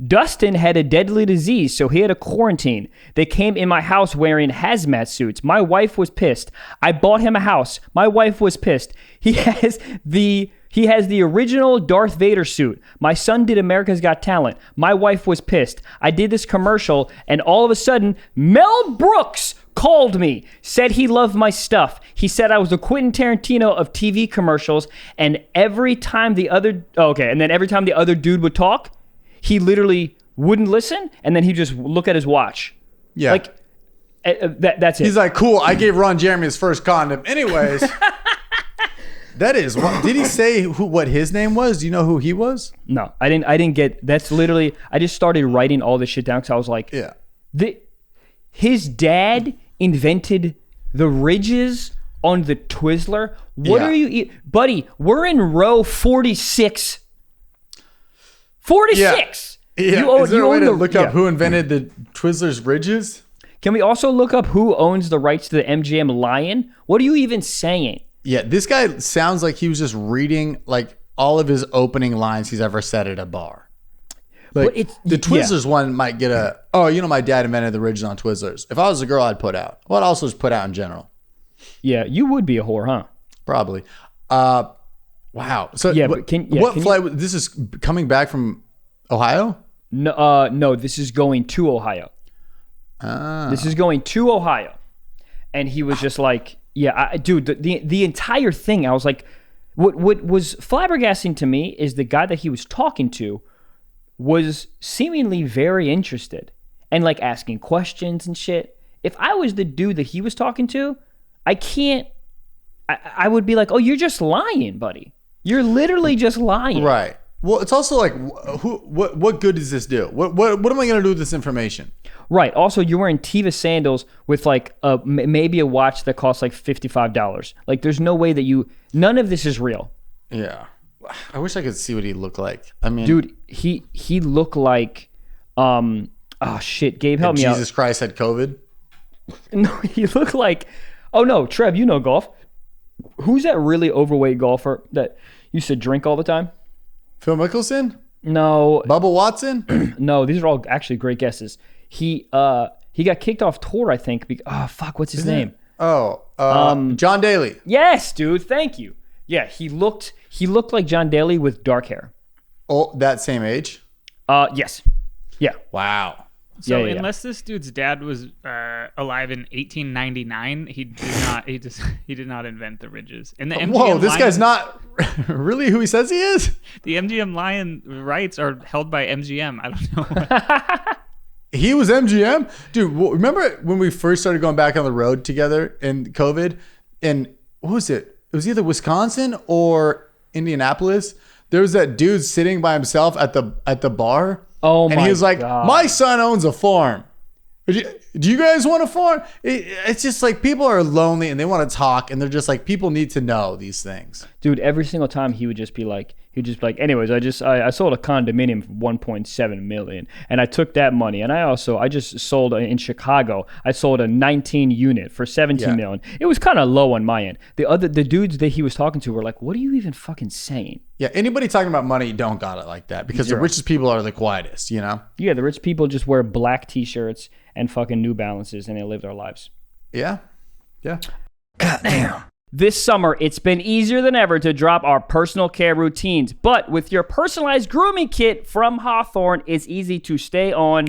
Dustin had a deadly disease, so he had a quarantine. They came in my house wearing hazmat suits. My wife was pissed. I bought him a house. My wife was pissed. He has the original Darth Vader suit. My son did America's Got Talent. My wife was pissed. I did this commercial, and all of a sudden, Mel Brooks called me, said he loved my stuff. He said I was the Quentin Tarantino of TV commercials, and every time the other dude would talk, he literally wouldn't listen, and then he'd just look at his watch. Yeah. Like, that's it. He's like, cool, I gave Ron Jeremy his first condom. Anyways, that is, did he say what his name was? Do you know who he was? No, I didn't get, that's literally, I just started writing all this shit down because I was like, yeah. His dad invented the ridges on the Twizzler. What are you, buddy? We're in row 46. 46. Yeah. Is there a way to look up who invented the Twizzler's ridges? Can we also look up who owns the rights to the MGM lion? What are you even saying? Yeah, this guy sounds like he was just reading like all of his opening lines he's ever said at a bar. Like the Twizzlers one might get my dad invented the ridges on Twizzlers. If I was a girl, I'd put out. Well, I'd also just put out in general. Yeah, you would be a whore, huh? Probably. Wow. So what flight? This is coming back from Ohio? No, this is going to Ohio. This is going to Ohio. And he was just like, dude, the entire thing, I was like, what was flabbergasting to me is the guy that he was talking to was seemingly very interested and like asking questions and shit. If I was the dude that he was talking to, I would be like, oh, you're just lying, buddy. You're literally just lying. Right. Well, it's also like, what good does this do? What am I going to do with this information? Right. Also, you're wearing Teva sandals with like maybe a watch that costs like $55. Like, there's no way that none of this is real. Yeah. I wish I could see what he looked like. I mean, dude, he looked like, oh shit, Gabe, help me out. Jesus Christ had COVID? No, he looked like, oh no, Trev, you know golf. Who's that really overweight golfer that used to drink all the time? Phil Mickelson? No. Bubba Watson? No, these are all actually great guesses. He got kicked off tour, I think. What's his name? John Daly. Yes, dude, thank you. Yeah, he looked like John Daly with dark hair. Oh, that same age? Yes. Yeah. Wow. So unless this dude's dad was alive in 1899, he did not invent the ridges. And the MGM this guy's not really who he says he is. The MGM Lion rights are held by MGM. I don't know. He was MGM? Dude, remember when we first started going back on the road together in COVID? And what was it? It was either Wisconsin or Indianapolis. There was that dude sitting by himself at the bar. Oh, and he was like, my son owns a farm. Do you guys want a farm? It's just like people are lonely and they want to talk, and they're just like, people need to know these things. Dude, every single time he would just be like, anyways, I sold a condominium for 1.7 million, and I took that money, and I just sold in Chicago. I sold a 19 unit for 17 million. It was kind of low on my end. The dudes that he was talking to were like, what are you even fucking saying? Yeah, anybody talking about money don't got it like that, because the richest people are the quietest, you know? Yeah, the rich people just wear black t-shirts and fucking New Balances, and they live their lives. Yeah. Goddamn. This summer, it's been easier than ever to drop our personal care routines, but with your personalized grooming kit from Hawthorne, it's easy to stay on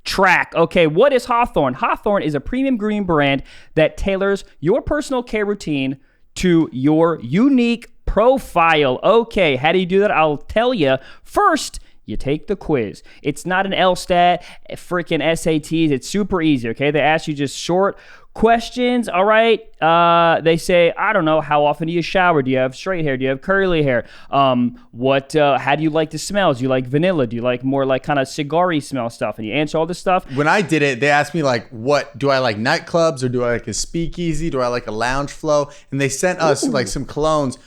track. Okay, what is Hawthorne? Hawthorne is a premium grooming brand that tailors your personal care routine to your unique profile. Okay, how do you do that? I'll tell you. First, you take the quiz. It's not an LSTAT, freaking SATs. It's super easy, okay? They ask you just short questions, all right? They say, I don't know, how often do you shower? Do you have straight hair? Do you have curly hair? How do you like the smells? Do you like vanilla? Do you like more like kind of cigar-y smell stuff? And you answer all this stuff. When I did it, they asked me like, what, do I like nightclubs or do I like a speakeasy? Do I like a lounge flow? And they sent us like some colognes.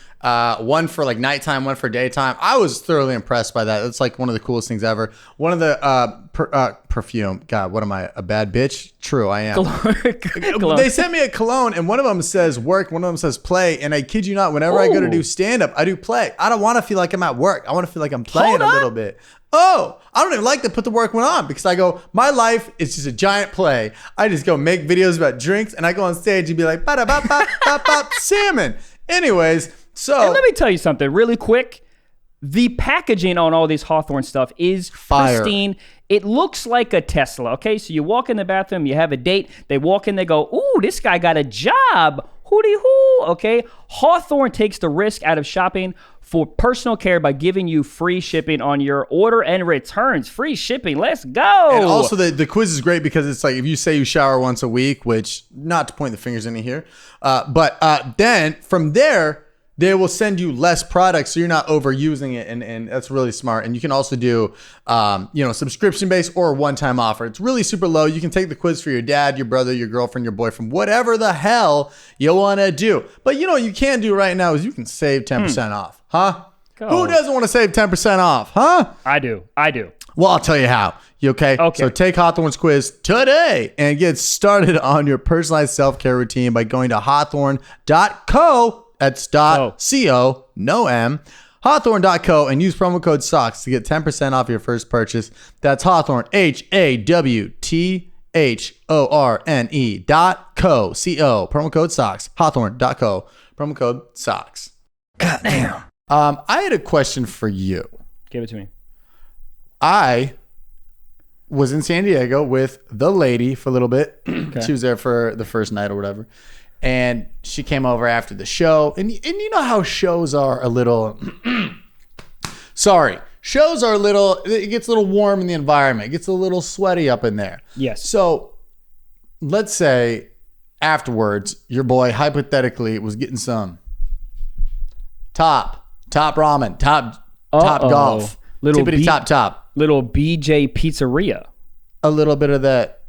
One for like nighttime, one for daytime. I was thoroughly impressed by that. It's like one of the coolest things ever. One of the perfume. God, what am I, a bad bitch? True, I am. Cologne. They sent me a cologne, and one of them says work, one of them says play. And I kid you not, whenever I go to do stand up, I do play. I don't want to feel like I'm at work. I want to feel like I'm playing a little bit. Oh, I don't even like to put the work one on, because I go, my life is just a giant play. I just go make videos about drinks, and I go on stage and be like, ba-da-ba-ba-ba-ba, salmon. Anyways. So, and let me tell you something really quick. The packaging on all this Hawthorne stuff is pristine. It looks like a Tesla, okay? So you walk in the bathroom, you have a date. They walk in, they go, ooh, this guy got a job. Hooty-hoo, okay? Hawthorne takes the risk out of shopping for personal care by giving you free shipping on your order and returns. Free shipping, let's go. And also the quiz is great because it's like if you say you shower once a week, which not to point the fingers in here, but then from there, they will send you less products so you're not overusing it, and that's really smart. And you can also do subscription based or a one-time offer. It's really super low. You can take the quiz for your dad, your brother, your girlfriend, your boyfriend, whatever the hell you want to do. But you know what you can do right now is you can save 10% off. Huh? Who doesn't want to save 10% off? Huh? I do. Well, I'll tell you how. You okay? Okay. So take Hawthorne's quiz today and get started on your personalized self-care routine by going to hawthorne.co. That's .co, no M, hawthorne.co, and use promo code SOCKS to get 10% off your first purchase. That's Hawthorne, HAWTHORNE.co, C-O, promo code SOCKS, hawthorne.co, promo code SOCKS. Goddamn. I had a question for you. Give it to me. I was in San Diego with the lady for a little bit. Okay. She was there for the first night or whatever. And she came over after the show. And you know how shows are a little... Shows are a little... It gets a little warm in the environment. It gets a little sweaty up in there. Yes. So let's say afterwards, your boy hypothetically was getting some top ramen, top golf, little tippity top. Little BJ Pizzeria. A little bit of that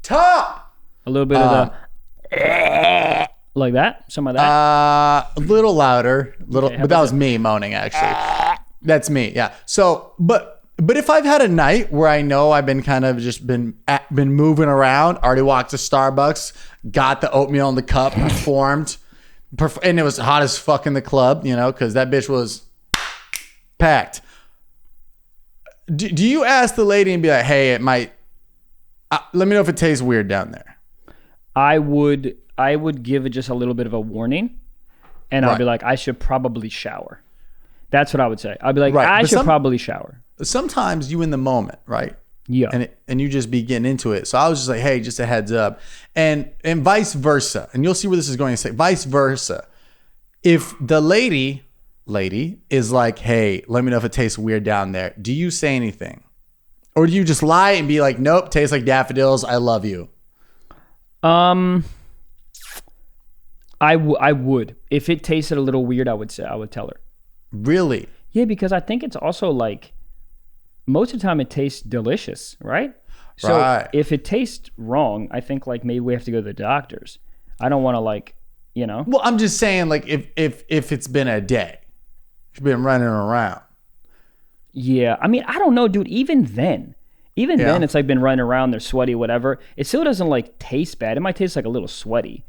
top. A little bit of the like that, some of that. A little louder, but that was me moaning actually. That's me, yeah. So, but if I've had a night where I know I've been kind of just been moving around, already walked to Starbucks, got the oatmeal in the cup, performed, and it was hot as fuck in the club, because that bitch was packed. Do you ask the lady and be like, hey, it might? Let me know if it tastes weird down there. I would give it just a little bit of a warning, and I'll be like, I should probably shower. That's what I would say. I'd be like, I should probably shower. sometimes you in the moment, right? Yeah. And you just be getting into it. So I was just like, hey, just a heads up. And vice versa. And you'll see where this is going to say. Vice versa. If the lady is like, hey, let me know if it tastes weird down there. Do you say anything? Or do you just lie and be like, nope, tastes like daffodils. I love you. I would. If it tasted a little weird, I would tell her. Really? Yeah, because I think it's also like, most of the time it tastes delicious, right? So if it tastes wrong, I think like maybe we have to go to the doctors. I don't want to like, Well, I'm just saying like if it's been a day, you've been running around. Yeah, I mean, I don't know, dude. Even then, it's like been running around. They're sweaty, whatever. It still doesn't like taste bad. It might taste like a little sweaty,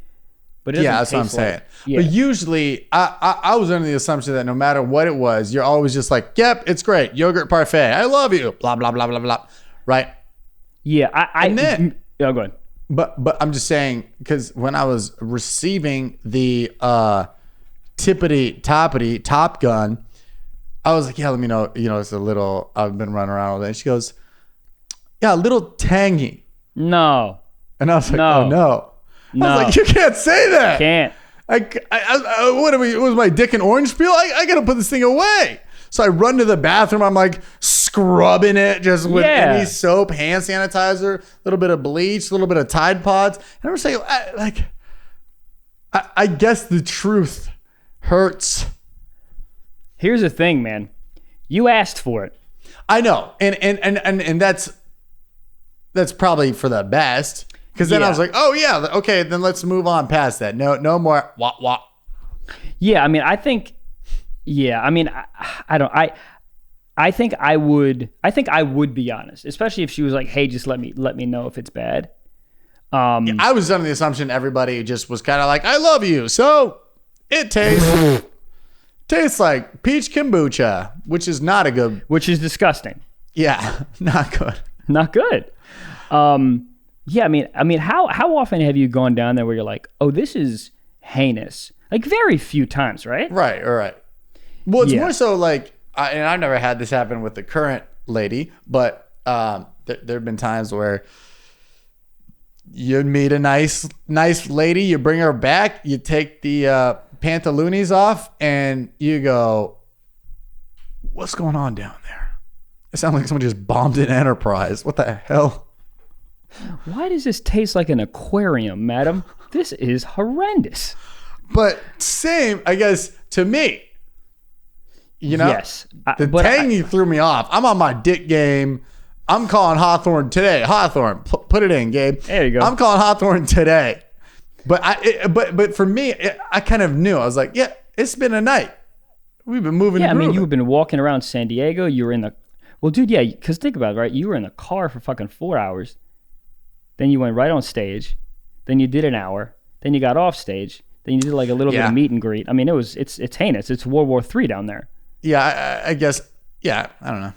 but it that's what I'm saying. But usually, I was under the assumption that no matter what it was, you're always just like, "Yep, it's great, yogurt parfait. I love you." Blah blah blah blah blah. Right? Yeah, go ahead. But I'm just saying because when I was receiving the tippity toppity Top Gun, I was like, yeah, let me know. It's a little. I've been running around all day. And she goes, yeah, a little tangy. No. And I was like, oh no. I was like, you can't say that. Can't. What was my dick and orange peel? I gotta put this thing away. So I run to the bathroom. I'm like scrubbing it just with any soap, hand sanitizer, a little bit of bleach, a little bit of Tide Pods. And I'm saying, I guess the truth hurts. Here's the thing, man. You asked for it. I know, and that's probably for the best. Because then I was like, oh yeah, okay, then let's move on past that. No more wah. Yeah, I mean, I think. Yeah, I mean, I think I would be honest, especially if she was like, hey, just let me know if it's bad. I was under the assumption everybody just was kind of like, I love you, so it tastes like peach kombucha, which is not a good. Which is disgusting. Yeah, not good. Not good. Yeah, I mean, how often have you gone down there where you're like, oh, this is heinous? Like very few times, right? Right, all right. Well, it's more so like, and I've never had this happen with the current lady, but there have been times where you meet a nice lady, you bring her back, you take the pantaloonies off, and you go, what's going on down there? It sounds like someone just bombed an Enterprise. What the hell? Why does this taste like an aquarium, madam? This is horrendous. But same, I guess, to me. Yes. The tangy threw me off. I'm on my dick game. I'm calling Hawthorne today. Hawthorne, put it in, Gabe. There you go. I'm calling Hawthorne today. But but for me, I kind of knew. I was like, yeah, it's been a night. We've been moving. Yeah, I mean, you've been walking around San Diego. You were in the, well, dude, yeah, because think about it, right? You were in the car for fucking 4 hours. Then you went right on stage. Then you did an hour. Then you got off stage. Then you did like a little bit of meet and greet. I mean, it's heinous. It's World War III down there. Yeah, I guess. Yeah, I don't know.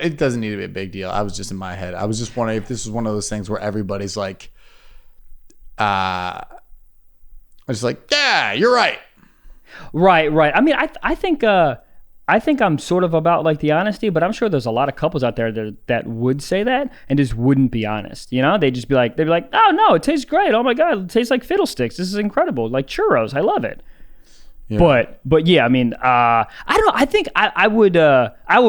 It doesn't need to be a big deal. I was just in my head. I was just wondering if this was one of those things where everybody's like, I was like, yeah, you're right. Right. I mean, I think I'm sort of about like the honesty, but I'm sure there's a lot of couples out there that would say that and just wouldn't be honest. They'd be like, oh no, it tastes great. Oh my God, it tastes like fiddlesticks. This is incredible. Like churros. I love it. Yeah. But yeah, I mean, I don't know. I think I would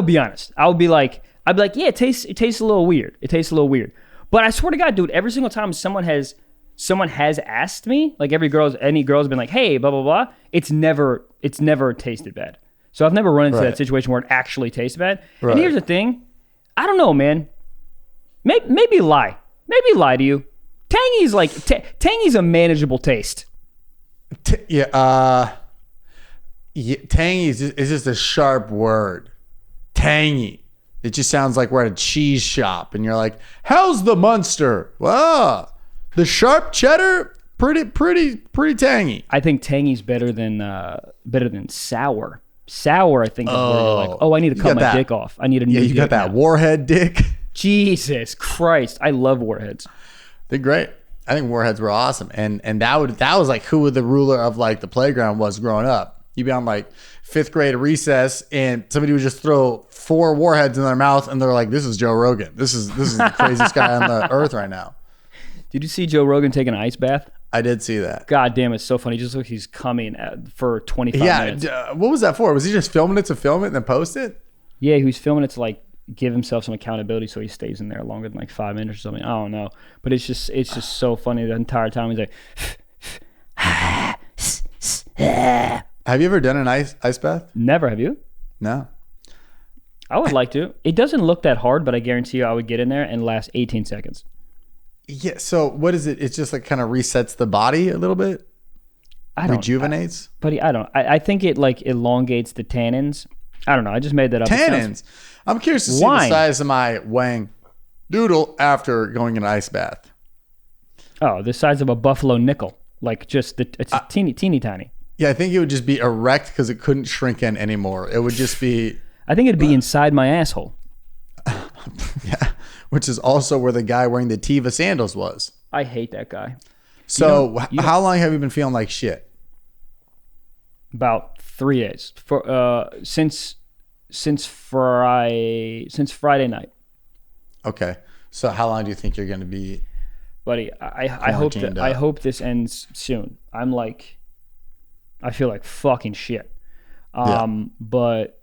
be honest. I'd be like, yeah, it tastes a little weird. It tastes a little weird. But I swear to God, dude, every single time someone has asked me, like any girl's been like, hey, blah blah blah. It's never tasted bad. So I've never run into that situation where it actually tastes bad. Right. And here's the thing, I don't know, man. Maybe lie to you. Tangy's a manageable taste. Tangy is just a sharp word. Tangy. It just sounds like we're at a cheese shop and you're like, how's the Munster? Well, the sharp cheddar, pretty tangy. I think tangy's better than sour. Sour, I think, is where you're like, oh, I need to cut my dick off. I need a new dick. You got that warhead dick. Jesus Christ. I love warheads. They're great. I think warheads were awesome. And that was like who the ruler of like the playground was growing up. You'd be on like 5th grade recess, and somebody would just throw 4 warheads in their mouth, and they're like, "This is Joe Rogan. This is the craziest guy on the earth right now." Did you see Joe Rogan take an ice bath? I did see that. God damn, it's so funny. Just look, he's coming for 25 minutes. Yeah, what was that for? Was he just filming it to film it and then post it? Yeah, he was filming it to like give himself some accountability, so he stays in there longer than like 5 minutes or something. I don't know, but it's just so funny the entire time. He's like, have you ever done an ice bath? never. Have you? No. I would like to. It doesn't look that hard, but I guarantee you I would get in there and last 18 seconds. Yeah. So what is it? It's just like kind of resets the body a little bit. Rejuvenates. Buddy, I don't. I think it like elongates the tannins. I don't know. I just made that up. Tannins. I'm curious to see the size of my wang doodle after going in an ice bath. Oh, the size of a buffalo nickel. Like just it's teeny tiny. Yeah, I think it would just be erect because it couldn't shrink in anymore. It would just be. I think it'd be inside my asshole. Yeah, which is also where the guy wearing the Tiva sandals was. I hate that guy. So how long have you been feeling like shit? About 3 days since Friday night. Okay, so how long do you think you're going to be? Buddy, I hope this ends soon. I feel like fucking shit. But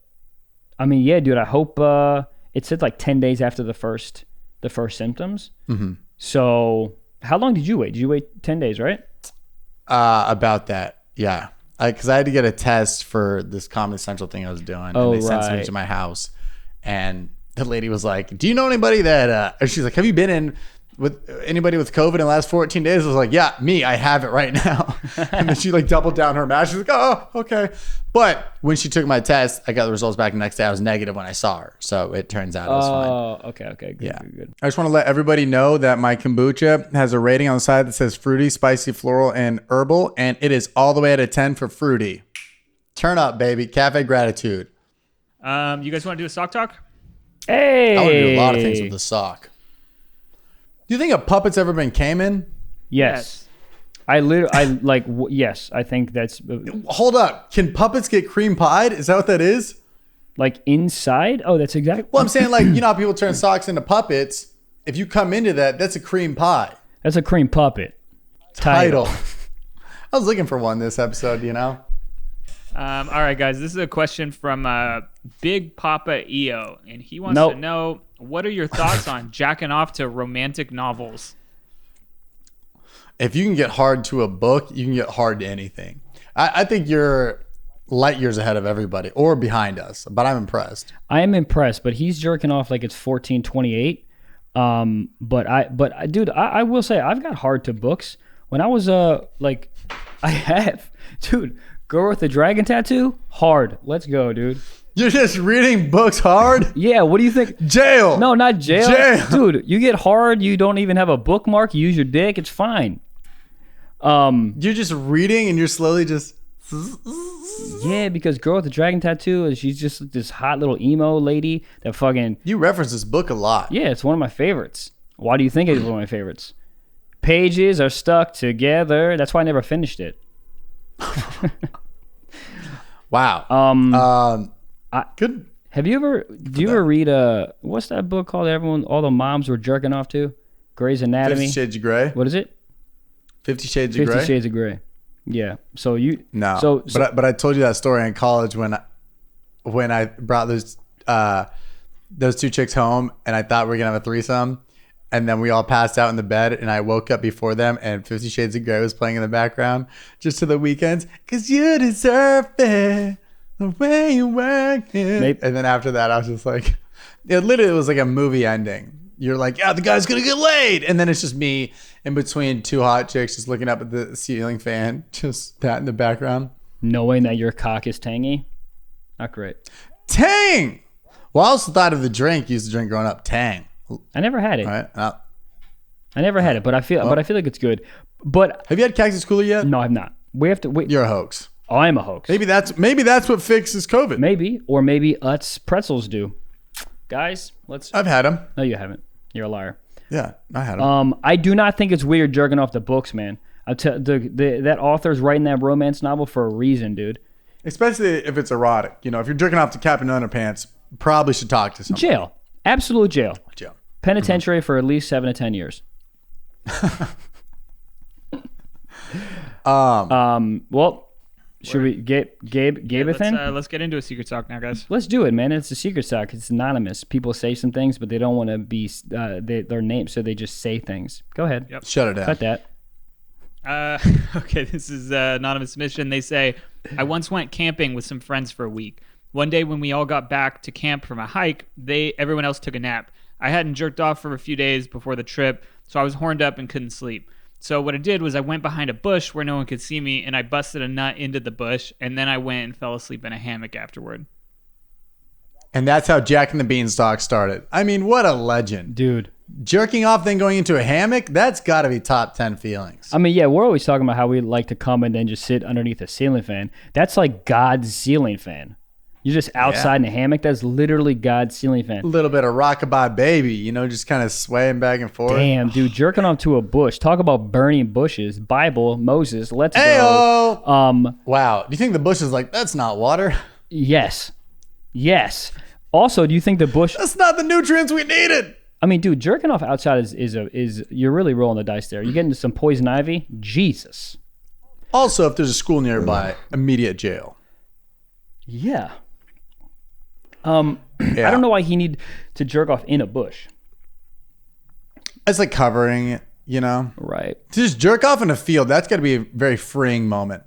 I mean, yeah, dude. I hope it said like 10 days after the first symptoms. Mm-hmm. So how long did you wait? Did you wait 10 days, right? About that, yeah. Because I had to get a test for this Comedy Central thing I was doing, and they sent somebody to my house, and the lady was like, "Do you know anybody that?" She's like, "Have you been in with anybody with COVID in the last 14 days?" I was like, "Yeah, me. I have it right now." And then she like doubled down her mask. She's like, "Oh, okay." But when she took my test, I got the results back the next day. I was negative when I saw her, so it turns out it was fine. Oh, okay, good. I just want to let everybody know that my kombucha has a rating on the side that says fruity, spicy, floral, and herbal, and it is all the way out of 10 for fruity. Turn up, baby. Cafe gratitude. You guys want to do a sock talk? Hey, I want to do a lot of things with the sock. Do you think a puppet's ever been came in? Yes. Yes, I think that's... Hold up. Can puppets get cream pied? Is that what that is? Like inside? Oh, that's exactly... Well, I'm saying like, you know how people turn socks into puppets? If you come into that, that's a cream pie. That's a cream puppet. Title. I was looking for one this episode, you know? All right, guys. This is a question from Big Papa EO, and he wants to know, what are your thoughts on jacking off to romantic novels? If you can get hard to a book, you can get hard to anything. I think you're light years ahead of everybody or behind us, but I'm impressed. I am impressed, but he's jerking off like it's 1428. Dude, I will say I've got hard to books. When I was dude, Girl with the Dragon Tattoo, hard. Let's go, dude. You're just reading books hard? Yeah, what do you think? Jail. No, not jail. Dude, you get hard, you don't even have a bookmark, you use your dick, it's fine. You're just reading and you're slowly just... Yeah, because Girl with the Dragon Tattoo, she's just this hot little emo lady that fucking... You reference this book a lot. Yeah, it's one of my favorites. Why do you think it's one of my favorites? Pages are stuck together. That's why I never finished it. Wow. Good. Have you ever... Do you ever read what's that book called? All the moms were jerking off to? Grey's Anatomy. 50 Shades of Grey. What is it? 50 Shades of Grey. 50 Shades of Grey. Yeah. So you... No. But I told you that story in college when I brought those two chicks home and I thought we were going to have a threesome. And then we all passed out in the bed and I woke up before them and 50 Shades of Grey was playing in the background just to the weekends. Because you deserve it the way you work it. And then after that, I was just like... It literally was like a movie ending. You're like, yeah, the guy's going to get laid. And then it's just me in between two hot chicks just looking up at the ceiling fan. Just that in the background. Knowing that your cock is tangy. Not great. Tang! Well, I also thought of the drink you used to drink growing up. Tang. I never had it. All right. I never had it, but I feel like it's good. But have you had Cactus Cooler yet? No, I've not. We have to wait. You're a hoax. Oh, I'm a hoax. Maybe that's what fixes COVID. Maybe. Or maybe Utz pretzels do. Guys, I've had them. No, you haven't. You're a liar. Yeah, I had them. I do not think it's weird jerking off the books, man. That author's writing that romance novel for a reason, dude. Especially if it's erotic. You know, if you're jerking off to Captain Underpants, probably should talk to somebody. Jail. Absolute jail. Jail. Penitentiary for at least 7 to 10 years. Well, should we Gabe-a-thon? Let's get into a secret talk now, guys. Let's do it, man. It's a secret talk. It's anonymous. People say some things, but they don't want to be their name, so they just say things. Go ahead. Yep. Shut it down. Cut that. Okay, this is anonymous submission. They say, I once went camping with some friends for a week. One day when we all got back to camp from a hike, everyone else took a nap. I hadn't jerked off for a few days before the trip, so I was horned up and couldn't sleep. So what I did was I went behind a bush where no one could see me, and I busted a nut into the bush, and then I went and fell asleep in a hammock afterward. And that's how Jack and the Beanstalk started. I mean, what a legend. Dude. Jerking off, then going into a hammock, that's got to be top 10 feelings. I mean, yeah, we're always talking about how we like to come and then just sit underneath a ceiling fan. That's like God's ceiling fan. You're just outside in a hammock. That's literally God's ceiling fan. A little bit of rockabye baby, you know, just kind of swaying back and forth. Damn, dude, jerking off to a bush. Talk about burning bushes. Bible, Moses, let's Ayo! go. Wow. Do you think the bush is like, that's not water? Yes. Also, do you think the bush... That's not the nutrients we needed. I mean, dude, jerking off outside is you're really rolling the dice there. You get into some poison ivy? Jesus. Also, if there's a school nearby, immediate jail. Yeah. I don't know why he need to jerk off in a bush. It's like covering it, you know? Right. To just jerk off in a field, that's got to be a very freeing moment.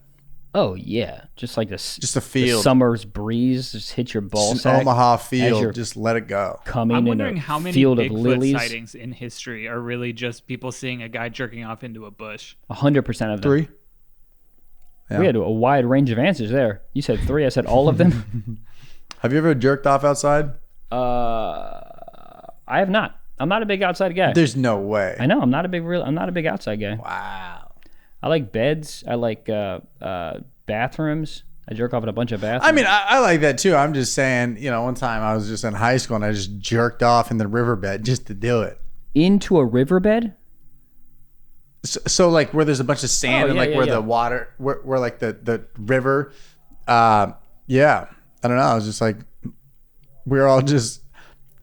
Oh, yeah. Just like this. Just a field. The summer's breeze just hit your ball just sack. an Omaha field. Just let it go. Coming I'm in wondering a how many field of Bigfoot lilies. sightings in history are really just people seeing a guy jerking off into a bush. 100% of them. 3. Yeah. We had a wide range of answers there. You said 3. I said all of them. Have you ever jerked off outside? I have not. I'm not a big outside guy. There's no way. I know. I'm not a big outside guy. Wow. I like beds. I like bathrooms. I jerk off at a bunch of bathrooms. I mean, I like that too. I'm just saying, you know, one time I was just in high school and I just jerked off in the riverbed just to do it. Into a riverbed? So like where there's a bunch of sand and like where the water, where like the river, yeah. I don't know. I was just like, we were all just,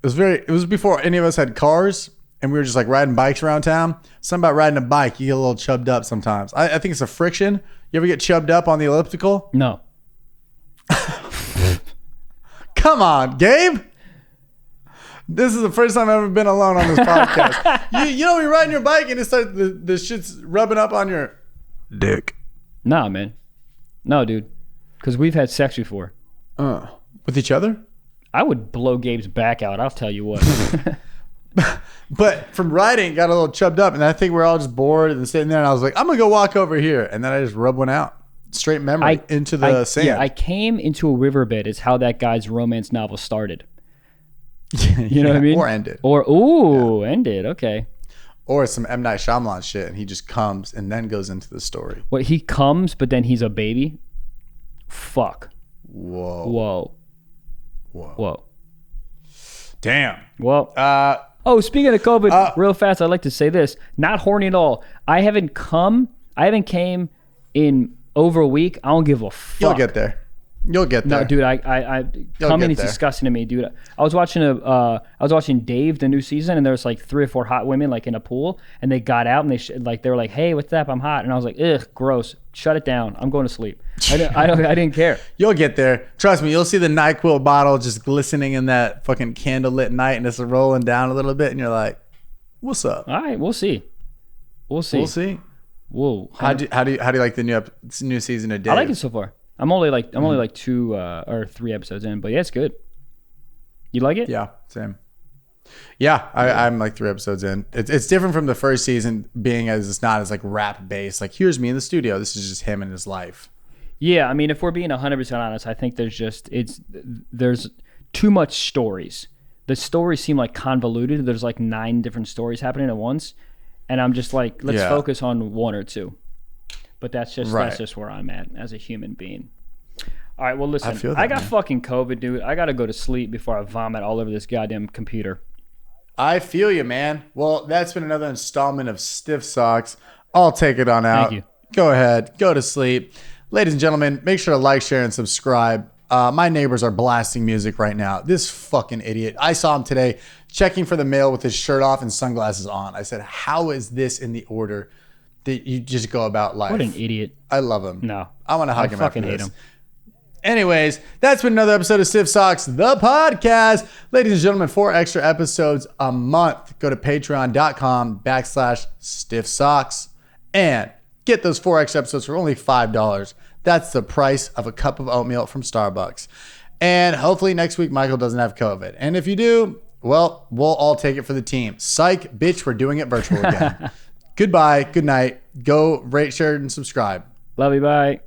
it was before any of us had cars and we were just like riding bikes around town. Something about riding a bike, you get a little chubbed up sometimes. I think it's a friction. You ever get chubbed up on the elliptical? No. Come on, Gabe. This is the first time I've ever been alone on this podcast. you know, you're riding your bike and it starts, the shit's rubbing up on your dick. Nah, man. No, dude. Because we've had sex before. With each other? I would blow Gabe's back out. I'll tell you what. But from riding, got a little chubbed up, and I think we're all just bored and sitting there. And I was like, I'm gonna go walk over here, and then I just rubbed one out, straight memory into the sand. Yeah, I came into a riverbed. Is how that guy's romance novel started. You know what I mean? Or ended. Ended. Okay. Or some M. Night Shyamalan shit, and he just comes and then goes into the story. What, he comes, but then he's a baby? Fuck. Whoa. Damn. Well, speaking of COVID, real fast, I'd like to say this. Not horny at all. I haven't came in over a week. I don't give a fuck. You'll get there. No, dude, I coming is disgusting to me, dude. I was watching Dave, the new season, and there was like 3 or 4 hot women like in a pool, and they got out and they were like, "Hey, what's up? I'm hot," and I was like, "Ugh, gross. Shut it down. I'm going to sleep." I didn't care. You'll get there. Trust me. You'll see the NyQuil bottle just glistening in that fucking candlelit night, and it's rolling down a little bit, and you're like, "What's up?" All right, we'll see. We'll see. Whoa. How do you like the new season of Dave? I like it so far. I'm only like 2 or 3 episodes in, but yeah, it's good. You like it? Yeah, same. Yeah, I'm like 3 episodes in. It's different from the first season, being as it's not as like rap based. Like, here's me in the studio. This is just him and his life. Yeah, I mean, if we're being 100% honest, I think there's too much stories. The stories seem like convoluted. There's like 9 different stories happening at once, and I'm just like, let's focus on 1 or 2. But that's just where I'm at as a human being. All right, well, listen, I got fucking COVID, dude. I got to go to sleep before I vomit all over this goddamn computer. I feel you, man. Well, that's been another installment of Stiff Socks. I'll take it on out. Thank you. Go ahead. Go to sleep. Ladies and gentlemen, make sure to like, share, and subscribe. My neighbors are blasting music right now. This fucking idiot. I saw him today checking for the mail with his shirt off and sunglasses on. I said, how is this in the order that you just go about life? What an idiot. I love him. No. I want to hug him after fucking hate this. him. Anyways, that's been another episode of Stiff Socks, the podcast. Ladies and gentlemen, 4 extra episodes a month. Go to patreon.com/Stiff Socks and get those 4 extra episodes for only $5. That's the price of a cup of oatmeal from Starbucks. And hopefully next week, Michael doesn't have COVID. And if you do, well, we'll all take it for the team. Psych, bitch, we're doing it virtual again. Goodbye. Good night. Go rate, share, and subscribe. Love you. Bye.